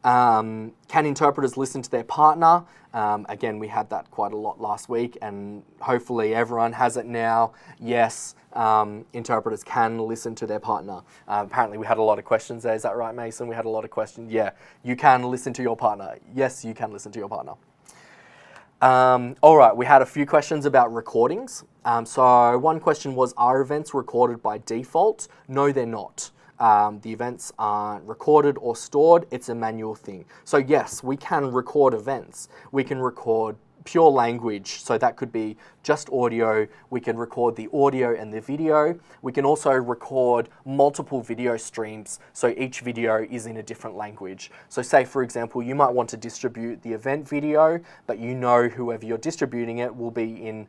Can interpreters listen to their partner? Again, we had that quite a lot last week, and hopefully everyone has it now. Yes, interpreters can listen to their partner. Apparently we had a lot of questions there. Is that right, Mason? We had a lot of questions. Yeah, you can listen to your partner. Yes, you can listen to your partner. All right, we had a few questions about recordings. So one question was, are events recorded by default? No, they're not. The events aren't recorded or stored. It's a manual thing. So yes, we can record events. We can record pure language, so that could be just audio. We can record the audio and the video. We can also record multiple video streams, so each video is in a different language. So say, for example, you might want to distribute the event video, but you know whoever you're distributing it will be in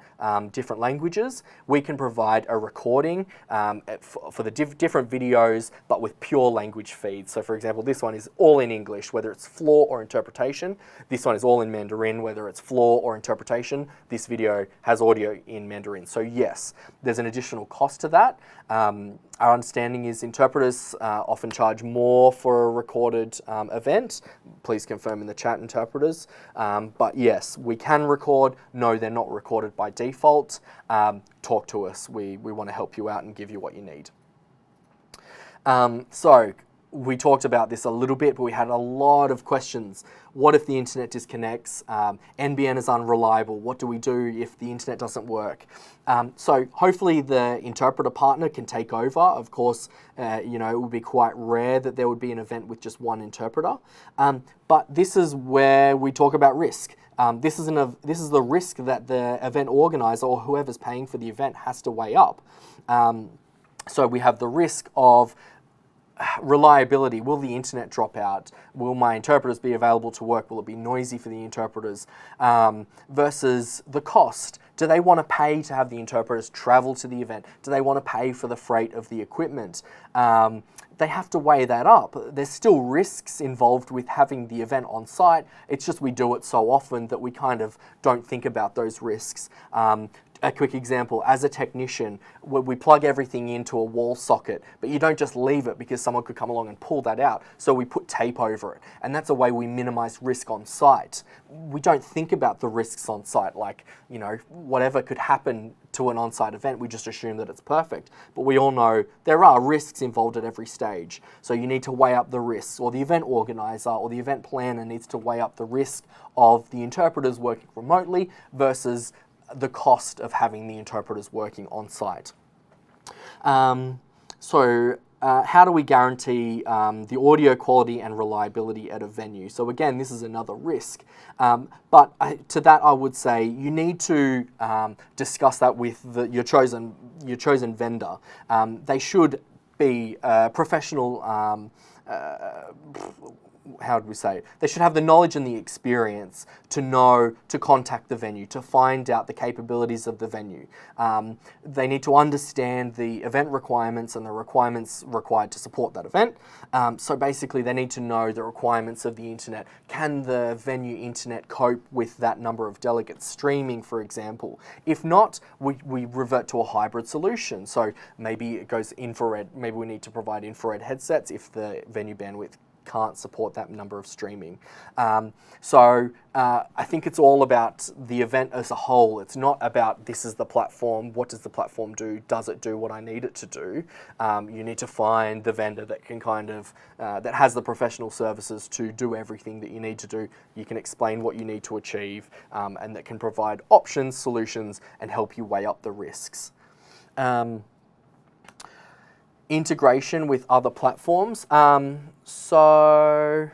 different languages. We can provide a recording for the different videos, but with pure language feeds. So for example, this one is all in English, whether it's floor or interpretation. This one is all in Mandarin, whether it's floor or interpretation. This video has audio in Mandarin. So yes, there's an additional cost to that. Our understanding is interpreters often charge more for a recorded event. Please confirm in the chat, interpreters. But yes, we can record. No, they're not recorded by default. Talk to us. We want to help you out and give you what you need. So we talked about this a little bit, but we had a lot of questions. What if the internet disconnects? NBN is unreliable. What do we do if the internet doesn't work? So hopefully the interpreter partner can take over. Of course, it would be quite rare that there would be an event with just one interpreter. But this is where we talk about risk. This is the risk that the event organizer or whoever's paying for the event has to weigh up. So we have the risk of reliability. Will the internet drop out? Will my interpreters be available to work? Will it be noisy for the interpreters? Versus the cost. Do they want to pay to have the interpreters travel to the event? Do they want to pay for the freight of the equipment? They have to weigh that up. There's still risks involved with having the event on site. It's just we do it so often that we kind of don't think about those risks. a quick example, as a technician, we plug everything into a wall socket, but you don't just leave it because someone could come along and pull that out. So we put tape over it. And that's a way we minimize risk on site. We don't think about the risks on site, like, you know, whatever could happen to an on-site event, we just assume that it's perfect. But we all know there are risks involved at every stage. So you need to weigh up the risks, or the event organizer or the event planner needs to weigh up the risk of the interpreters working remotely versus the cost of having the interpreters working on site. How do we guarantee the audio quality and reliability at a venue? So again, this is another risk. But to that, I would say you need to discuss that with your chosen vendor. They should be professional. How would we say it? They should have the knowledge and the experience to know to contact the venue, to find out the capabilities of the venue. They need to understand the event requirements and the requirements required to support that event. So basically they need to know the requirements of the internet. Can the venue internet cope with that number of delegates streaming, for example? If not, we revert to a hybrid solution. So maybe it goes infrared. Maybe we need to provide infrared headsets if the venue bandwidth can't support that number of streaming. I think it's all about the event as a whole. It's not about this is the platform, what does the platform do, does it do what I need it to do? You need to find the vendor that can kind of, that has the professional services to do everything that you need to do. You can explain what you need to achieve and that can provide options, solutions, and help you weigh up the risks. Integration with other platforms. So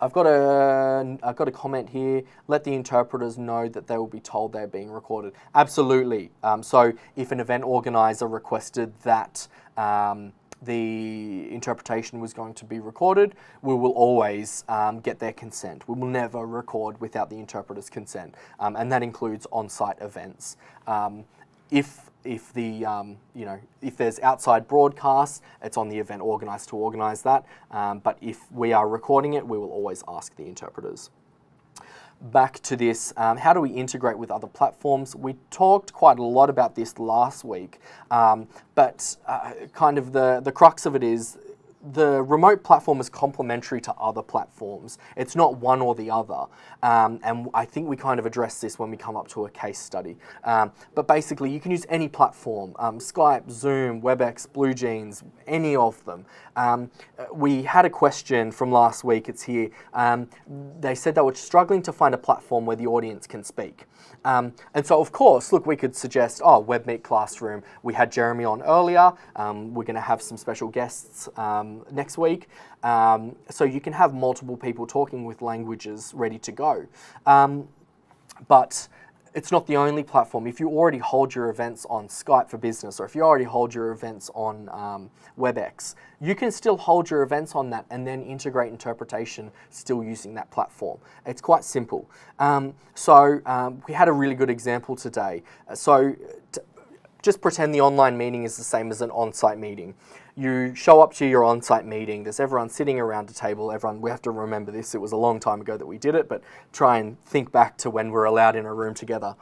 I've got a comment here. Let the interpreters know that they will be told they're being recorded. Absolutely. So if an event organizer requested that the interpretation was going to be recorded, we will always get their consent. We will never record without the interpreter's consent, and that includes on-site events. If there's outside broadcasts, it's on the event organizer to organize that. But if we are recording it, we will always ask the interpreters. Back to this, how do we integrate with other platforms? We talked quite a lot about this last week, but kind of the crux of it is the remote platform is complementary to other platforms. It's not one or the other. And I think we kind of address this when we come up to a case study. But basically, you can use any platform, Skype, Zoom, WebEx, BlueJeans, any of them. We had a question from last week, it's here. They said they were struggling to find a platform where the audience can speak. And so, of course, look, we could suggest, WebMeet Classroom. We had Jeremy on earlier. We're going to have some special guests next week. So you can have multiple people talking with languages ready to go. But it's not the only platform. If you already hold your events on Skype for Business, or if you already hold your events on WebEx, you can still hold your events on that and then integrate interpretation still using that platform. It's quite simple. We had a really good example today. Just pretend the online meeting is the same as an on-site meeting. You show up to your on-site meeting, there's everyone sitting around a table, we have to remember this, it was a long time ago that we did it, but try and think back to when we're allowed in a room together.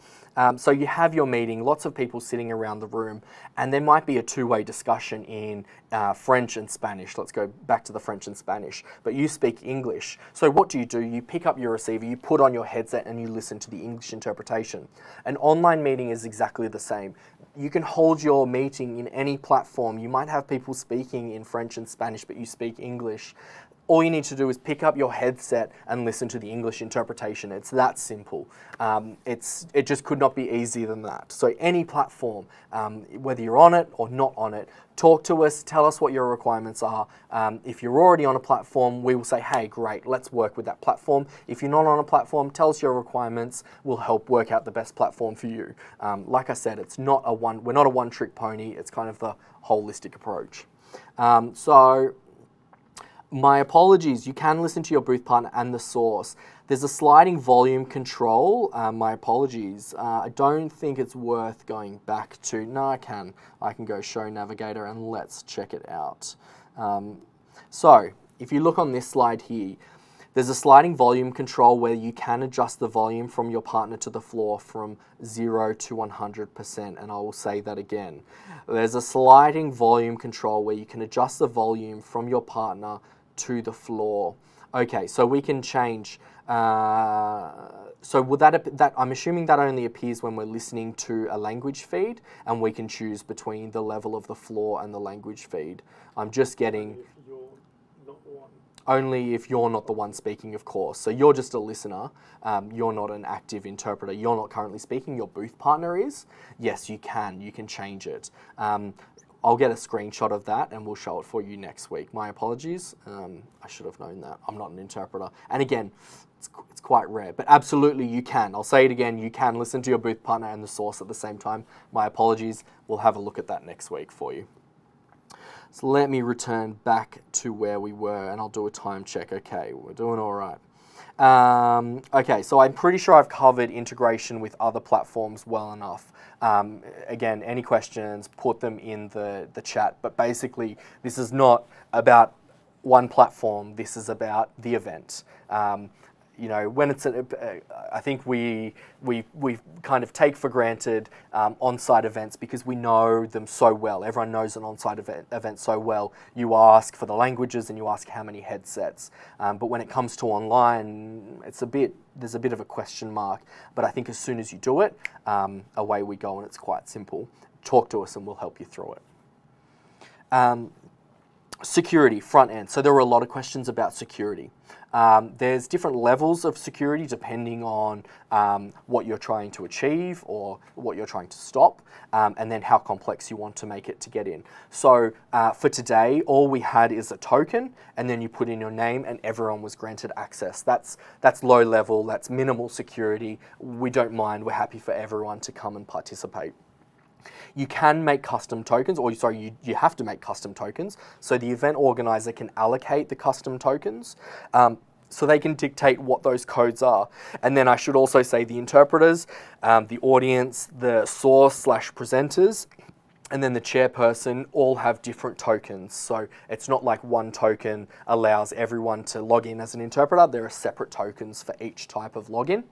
So you have your meeting, lots of people sitting around the room, and there might be a two-way discussion in French and Spanish. Let's go back to the French and Spanish, but you speak English. So what do? You pick up your receiver, you put on your headset, and you listen to the English interpretation. An online meeting is exactly the same. You can hold your meeting in any platform. You might have people speaking in French and Spanish, but you speak English. All you need to do is pick up your headset and listen to the English interpretation. It's that simple. It just could not be easier than that. So any platform, whether you're on it or not on it, talk to us, tell us what your requirements are. If you're already on a platform, we will say, hey, great, let's work with that platform. If you're not on a platform, tell us your requirements. We'll help work out the best platform for you. Like I said, we're not a one-trick pony. It's kind of the holistic approach. My apologies, you can listen to your booth partner and the source. There's a sliding volume control. My apologies. I don't think it's worth going back to. No, I can. I can go show navigator and let's check it out. So if you look on this slide here, There's a sliding volume control where you can adjust the volume from your partner to the floor from 0 to 100%, and I will say that again. There's a sliding volume control where you can adjust the volume from your partner to the floor. Okay, so we can change. So would that I'm assuming that only appears when we're listening to a language feed, and we can choose between the level of the floor and the language feed. I'm just getting. Only if you're not the one speaking, of course. So you're just a listener. You're not an active interpreter. You're not currently speaking. Your booth partner is. Yes, you can. You can change it. I'll get a screenshot of that and we'll show it for you next week. My apologies. I should have known that. I'm not an interpreter. And again, it's quite rare, but absolutely you can. I'll say it again. You can listen to your booth partner and the source at the same time. My apologies. We'll have a look at that next week for you. So let me return back to where we were and I'll do a time check. Okay, we're doing all right. Okay, so I'm pretty sure I've covered integration with other platforms well enough. Again, any questions, put them in the chat. But basically, this is not about one platform. This is about the event. You know, when it's, I think we kind of take for granted on-site events because we know them so well. Everyone knows an on-site event so well. You ask for the languages and you ask how many headsets. But when it comes to online, there's a bit of a question mark. But I think as soon as you do it, away we go, and it's quite simple. Talk to us and we'll help you through it. Security, front end. So there were a lot of questions about security. There's different levels of security depending on what you're trying to achieve or what you're trying to stop, and then how complex you want to make it to get in. So for today, all we had is a token, and then you put in your name and everyone was granted access. That's low level, that's minimal security. We don't mind, we're happy for everyone to come and participate. You can make custom tokens, or sorry, you have to make custom tokens. So the event organizer can allocate the custom tokens, so they can dictate what those codes are. And then I should also say the interpreters, the audience, the source/presenters, and then the chairperson all have different tokens. So it's not like one token allows everyone to log in as an interpreter. There are separate tokens for each type of login.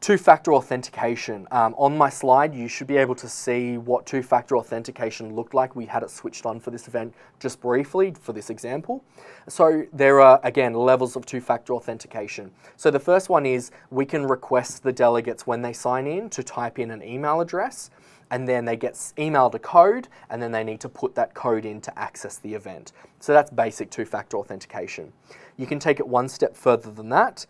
Two-factor authentication. On my slide, you should be able to see what two-factor authentication looked like. We had it switched on for this event just briefly for this example. So there are, again, levels of two-factor authentication. So the first one is we can request the delegates when they sign in to type in an email address, and then they get emailed a code, and then they need to put that code in to access the event. So that's basic two-factor authentication. You can take it one step further than that.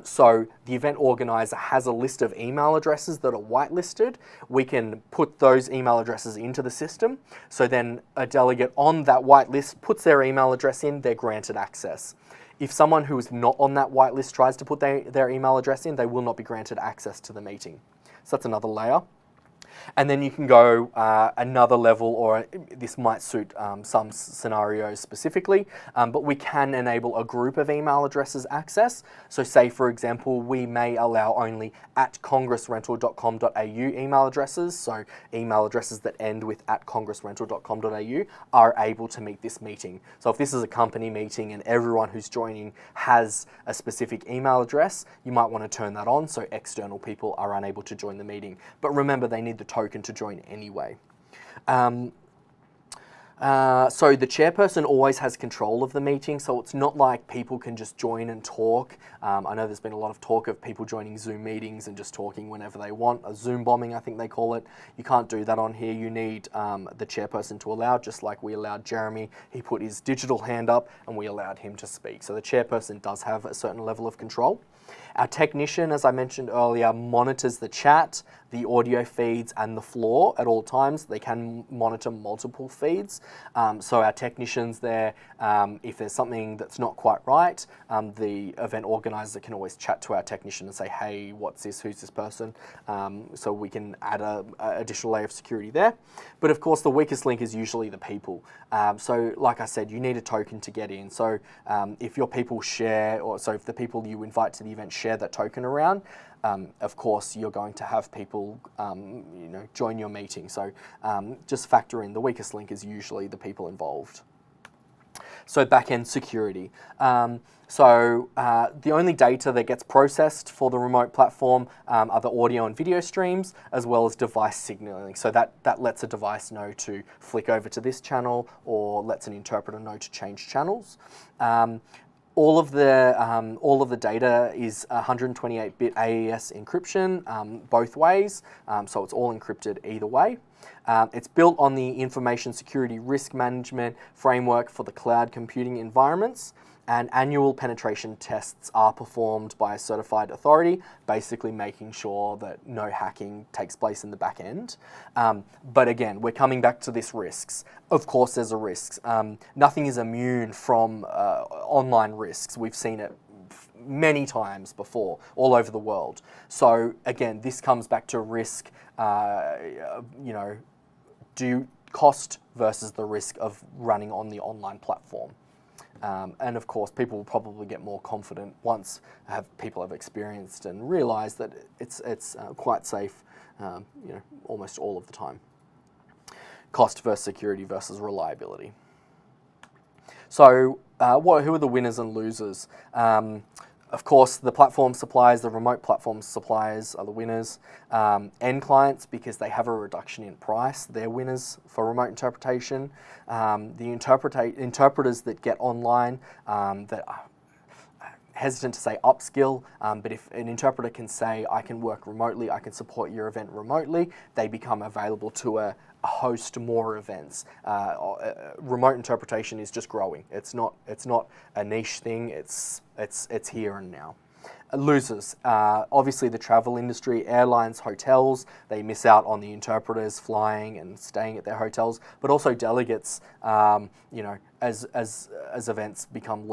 So the event organizer has a list of email addresses that are whitelisted. We can put those email addresses into the system. So then a delegate on that whitelist puts their email address in, they're granted access. If someone who is not on that whitelist tries to put their email address in, they will not be granted access to the meeting. So that's another layer. And then you can go another level, or this might suit some scenarios specifically, but we can enable a group of email addresses access. So say, for example, we may allow only @congressrental.com.au email addresses, so email addresses that end with @congressrental.com.au are able to meet this meeting. So if this is a company meeting and everyone who's joining has a specific email address, you might want to turn that on so external people are unable to join the meeting. But remember, they need the token to join anyway. So the chairperson always has control of the meeting, so it's not like people can just join and talk. I know there's been a lot of talk of people joining Zoom meetings and just talking whenever they want, a Zoom bombing I think they call it. You can't do that on here. You need the chairperson to allow, just like we allowed Jeremy. He put his digital hand up and we allowed him to speak. So the chairperson does have a certain level of control. Our technician, as I mentioned earlier, monitors the chat, the audio feeds, and the floor at all times. They can monitor multiple feeds. So our technicians there, if there's something that's not quite right, the event organizer can always chat to our technician and say, hey, what's this, who's this person? So we can add an additional layer of security there. But of course, the weakest link is usually the people. So like I said, you need a token to get in. So if your people share, or so if the people you invite to the event share that token around, of course, you're going to have people, join your meeting. So just factor in the weakest link is usually the people involved. So back-end security. The only data that gets processed for the remote platform are the audio and video streams, as well as device signaling. So that lets a device know to flick over to this channel, or lets an interpreter know to change channels. All of the data is 128-bit AES encryption both ways, so it's all encrypted either way. It's built on the Information Security Risk Management Framework for the cloud computing environments, and annual penetration tests are performed by a certified authority, basically making sure that no hacking takes place in the back end. But again, we're coming back to this risks. Of course there's a risk. Nothing is immune from online risks. We've seen it many times before, all over the world. So again, this comes back to risk, cost versus the risk of running on the online platform. And of course, people will probably get more confident once people have experienced and realised that it's quite safe, almost all of the time. Cost versus security versus reliability. So, who are the winners and losers? Of course, the platform suppliers, the remote platform suppliers are the winners. End clients, because they have a reduction in price, they're winners for remote interpretation. The interpreters that get online, that are hesitant to say upskill, but if an interpreter can say, I can work remotely, I can support your event remotely, they become available to host more events. Remote interpretation is just growing. It's not a niche thing. It's here and now. Losers, obviously the travel industry, airlines, hotels, they miss out on the interpreters flying and staying at their hotels, but also delegates, as events become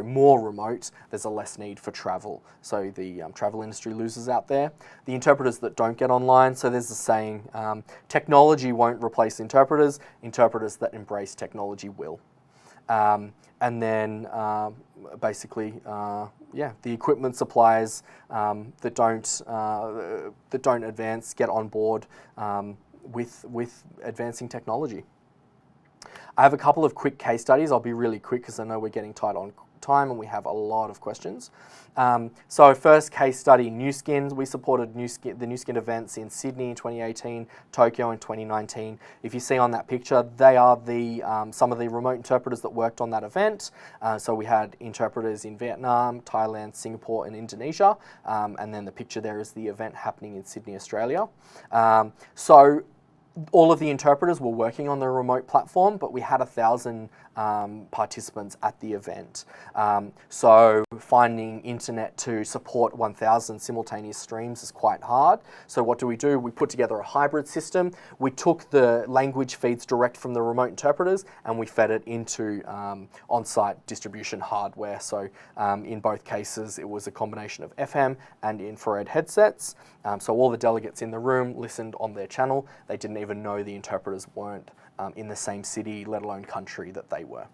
more remote, there's a less need for travel. So the travel industry loses out there. The interpreters that don't get online, so there's a saying, technology won't replace interpreters that embrace technology will. And then the equipment suppliers that don't advance get on board with advancing technology. I have a couple of quick case studies. I'll be really quick because I know we're getting tight on time and we have a lot of questions. So first case study, NUSKIN. We supported the NUSKIN events in Sydney in 2018, Tokyo in 2019. If you see on that picture, they are some of the remote interpreters that worked on that event. So we had interpreters in Vietnam, Thailand, Singapore, and Indonesia. And then the picture there is the event happening in Sydney, Australia. So all of the interpreters were working on the remote platform, but we had 1,000 participants at the event. So finding internet to support 1,000 simultaneous streams is quite hard. So what do? We put together a hybrid system. We took the language feeds direct from the remote interpreters and we fed it into on-site distribution hardware. So in both cases, it was a combination of FM and infrared headsets. So all the delegates in the room listened on their channel. They didn't even know the interpreters weren't in the same city, let alone country that they were.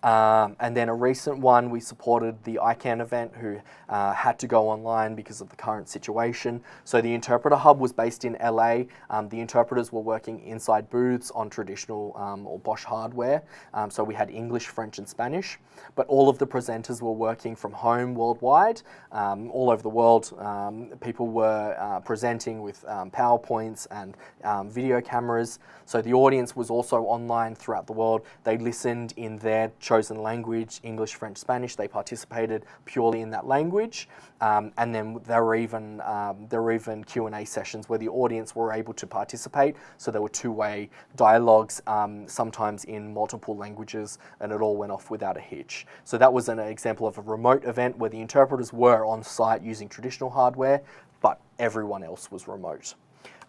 And then a recent one, we supported the ICANN event who had to go online because of the current situation. So the interpreter hub was based in LA. The interpreters were working inside booths on traditional or Bosch hardware. So we had English, French and Spanish, but all of the presenters were working from home worldwide. All over the world, people were presenting with PowerPoints and video cameras. So the audience was also online throughout the world. They listened in their chosen language, English, French, Spanish. They participated purely in that language. And then there were even Q&A sessions where the audience were able to participate. So there were two-way dialogues, sometimes in multiple languages, and it all went off without a hitch. So that was an example of a remote event where the interpreters were on site using traditional hardware, but everyone else was remote.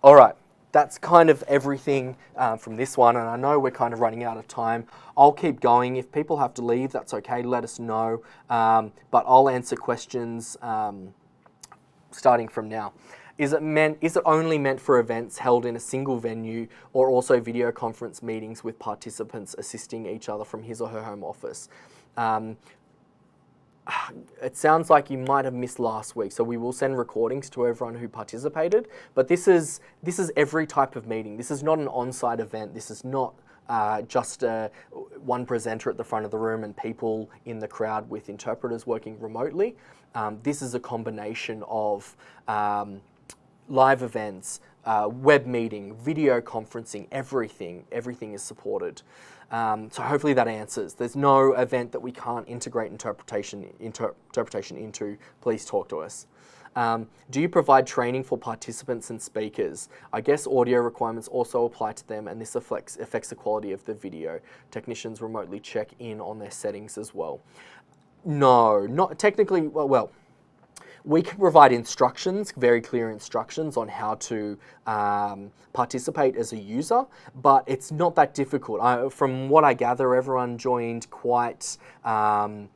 All right. That's kind of everything from this one, and I know we're kind of running out of time. I'll keep going. If people have to leave, that's okay, let us know. But I'll answer questions starting from now. Is it only meant for events held in a single venue, or also video conference meetings with participants assisting each other from his or her home office? It sounds like you might have missed last week, so we will send recordings to everyone who participated. But this is every type of meeting. This is not an on-site event. This is not just one presenter at the front of the room and people in the crowd with interpreters working remotely. This is a combination of live events, web meeting, video conferencing, everything is supported. So hopefully that answers. There's no event that we can't integrate interpretation into. Please talk to us. Do you provide training for participants and speakers? I guess audio requirements also apply to them, and this affects the quality of the video. Technicians remotely check in on their settings as well. No, not technically. Well, we can provide instructions, very clear instructions on how to participate as a user, but it's not that difficult. From what I gather, everyone joined quite seamlessly.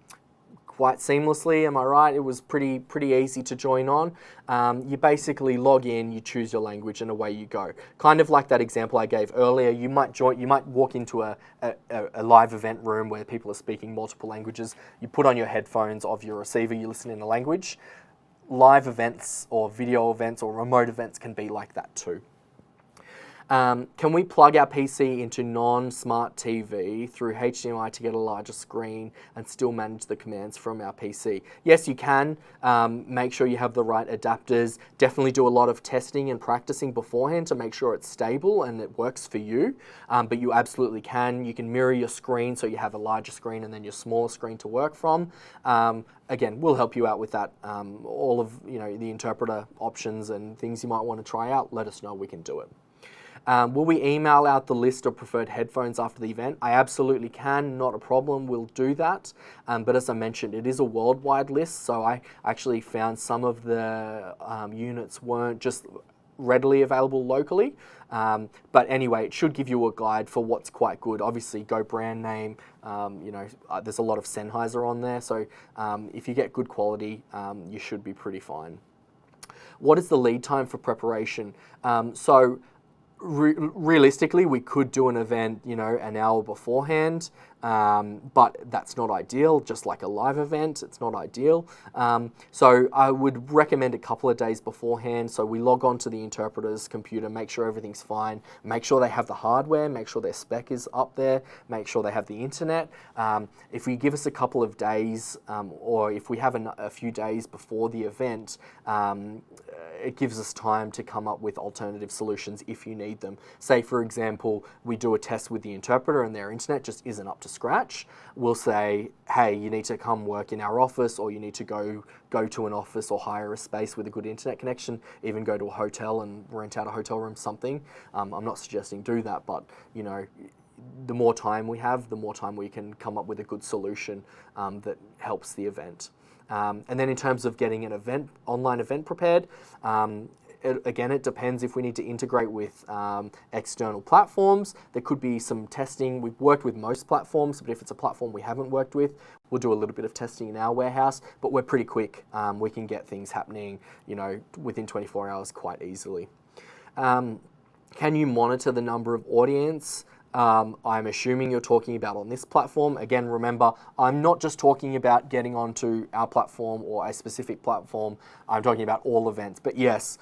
Am I right? It was pretty easy to join on. You basically log in, you choose your language, and away you go. Kind of like that example I gave earlier. You might walk into a live event room where people are speaking multiple languages. You put on your headphones of your receiver, you listen in a language. Live events or video events or remote events can be like that too. Can we plug our PC into non-smart TV through HDMI to get a larger screen and still manage the commands from our PC? Yes, you can. Make sure you have the right adapters. Definitely do a lot of testing and practicing beforehand to make sure it's stable and it works for you. But you absolutely can. You can mirror your screen so you have a larger screen and then your smaller screen to work from. Again, we'll help you out with that. All of the interpreter options and things you might want to try out, let us know, we can do it. Will we email out the list of preferred headphones after the event? I absolutely can, not a problem, we'll do that. But as I mentioned, it is a worldwide list, so I actually found some of the units weren't just readily available locally. But anyway, it should give you a guide for what's quite good. Obviously, go brand name. There's a lot of Sennheiser on there, so if you get good quality, you should be pretty fine. What is the lead time for preparation? Realistically, we could do an event, an hour beforehand, but that's not ideal. Just like a live event, it's not ideal. So I would recommend a couple of days beforehand. So we log on to the interpreter's computer, make sure everything's fine, make sure they have the hardware, make sure their spec is up there, make sure they have the internet. If we give us a couple of days, or if we have a few days before the event, it gives us time to come up with alternative solutions if you need them. Say, for example, we do a test with the interpreter and their internet just isn't up to scratch. We'll say, hey, you need to come work in our office, or you need to go to an office or hire a space with a good internet connection, even go to a hotel and rent out a hotel room, something. I'm not suggesting do that, but the more time we have, the more time we can come up with a good solution that helps the event. And then in terms of getting an online event prepared, again, it depends if we need to integrate with external platforms. There could be some testing. We've worked with most platforms, but if it's a platform we haven't worked with, we'll do a little bit of testing in our warehouse, but we're pretty quick. We can get things happening, within 24 hours quite easily. Can you monitor the number of audience? I'm assuming you're talking about on this platform. Again, remember, I'm not just talking about getting onto our platform or a specific platform. I'm talking about all events. But yes,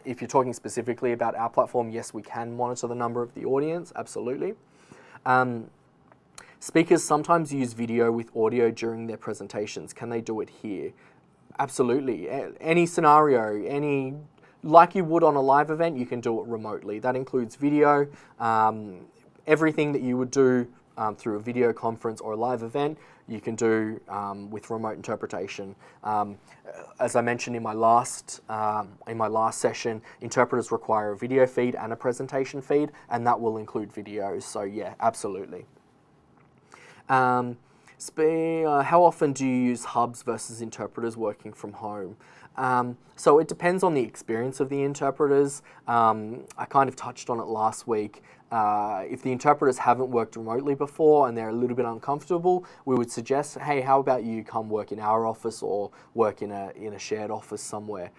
if you're talking specifically about our platform, yes, we can monitor the number of the audience, absolutely. Speakers sometimes use video with audio during their presentations. Can they do it here? Absolutely. Any scenario, like you would on a live event, you can do it remotely. That includes video. Everything that you would do through a video conference or a live event, you can do with remote interpretation. As I mentioned in my last session, interpreters require a video feed and a presentation feed, and that will include videos. So yeah, absolutely. How often do you use hubs versus interpreters working from home? So it depends on the experience of the interpreters. I kind of touched on it last week. If the interpreters haven't worked remotely before and they're a little bit uncomfortable, we would suggest, hey, how about you come work in our office or work in a shared office somewhere,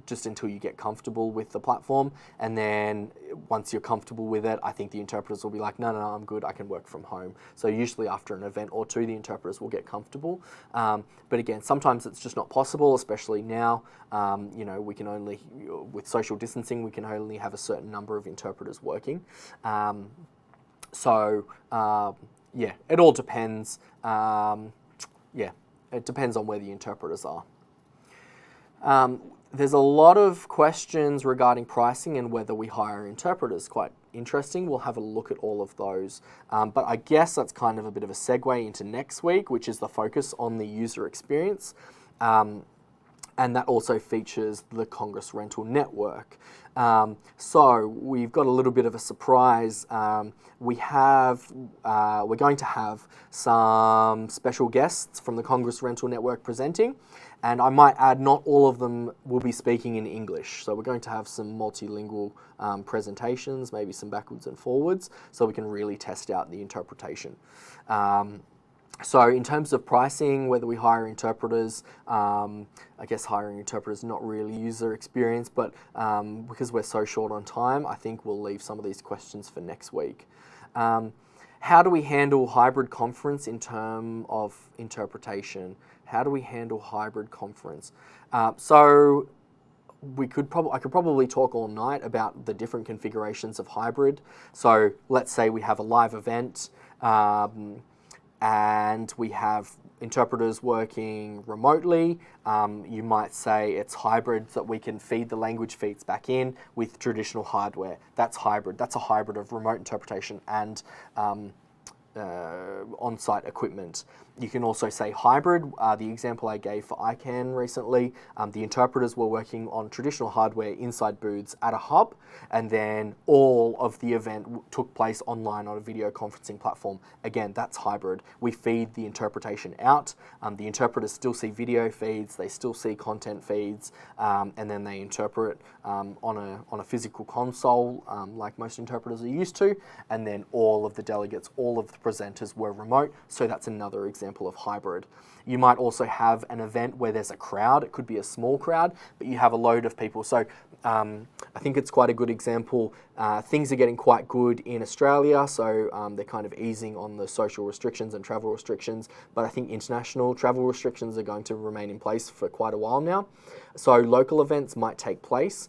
just until you get comfortable with the platform. And then once you're comfortable with it, I think the interpreters will be like, no, I'm good, I can work from home. So usually after an event or two, the interpreters will get comfortable. But again, sometimes it's just not possible, especially now. We can only, with social distancing, we can only have a certain number of interpreters working. So yeah, it all depends. Yeah, it depends on where the interpreters are. There's a lot of questions regarding pricing and whether we hire interpreters. Quite interesting. We'll have a look at all of those. But I guess that's kind of a bit of a segue into next week, which is the focus on the user experience. And that also features the Congress Rental Network. So we've got a little bit of a surprise. We're going to have some special guests from the Congress Rental Network presenting, and I might add not all of them will be speaking in English. So we're going to have some multilingual presentations, maybe some backwards and forwards, so we can really test out the interpretation. So in terms of pricing, whether we hire interpreters, I guess hiring interpreters not really user experience, but because we're so short on time, I think we'll leave some of these questions for next week. How do we handle hybrid conference in terms of interpretation? How do we handle hybrid conference? So I could probably talk all night about the different configurations of hybrid. So let's say we have a live event, and we have interpreters working remotely. You might say it's hybrid, that we can feed the language feeds back in with traditional hardware. That's hybrid. That's a hybrid of remote interpretation and on-site equipment. You can also say hybrid. The example I gave for ICANN recently, the interpreters were working on traditional hardware inside booths at a hub, and then all of the event took place online on a video conferencing platform. Again, that's hybrid. We feed the interpretation out. The interpreters still see video feeds, they still see content feeds, and then they interpret on a physical console, like most interpreters are used to, and then all of the delegates, all of the presenters were remote, so that's another example of hybrid. You might also have an event where there's a crowd. It could be a small crowd, but you have a load of people. So I think it's quite a good example. Things are getting quite good in Australia, so they're kind of easing on the social restrictions and travel restrictions, but I think international travel restrictions are going to remain in place for quite a while now. So local events might take place.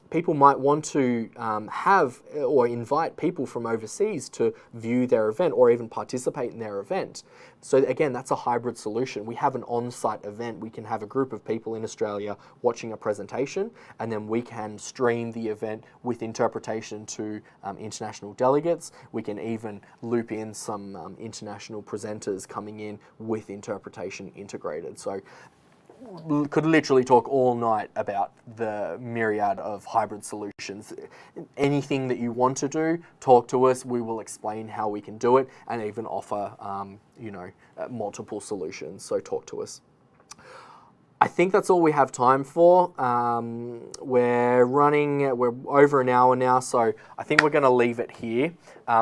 People might want to have or invite people from overseas to view their event or even participate in their event. So again, that's a hybrid solution. We have an on-site event. We can have a group of people in Australia watching a presentation, and then we can stream the event with interpretation to international delegates. We can even loop in some international presenters coming in with interpretation integrated. So could literally talk all night about the myriad of hybrid solutions. Anything that you want to do, talk to us. We will explain how we can do it and even offer, multiple solutions. So talk to us. I think that's all we have time for. We're over an hour now, so I think we're going to leave it here.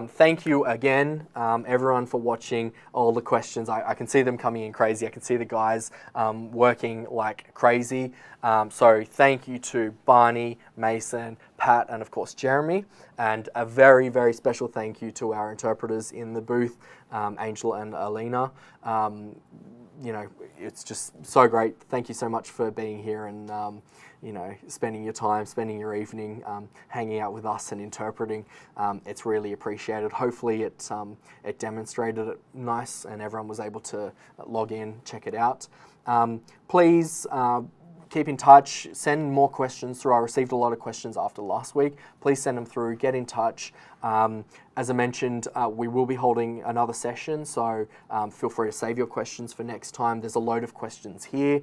Thank you again, everyone, for watching all the questions. I can see them coming in crazy. I can see the guys working like crazy. So thank you to Barney, Mason, Pat, and of course Jeremy. And a very, very special thank you to our interpreters in the booth, Angel and Alina. It's just so great. Thank you so much for being here and, spending your time, spending your evening hanging out with us and interpreting. It's really appreciated. Hopefully it demonstrated it nice and everyone was able to log in, check it out. Please keep in touch, send more questions through. I received a lot of questions after last week. Please send them through, get in touch. As I mentioned, we will be holding another session, so feel free to save your questions for next time. There's a load of questions here.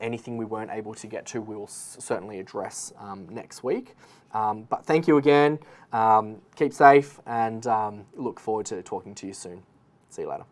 Anything we weren't able to get to, we will certainly address next week. But thank you again. Keep safe and look forward to talking to you soon. See you later.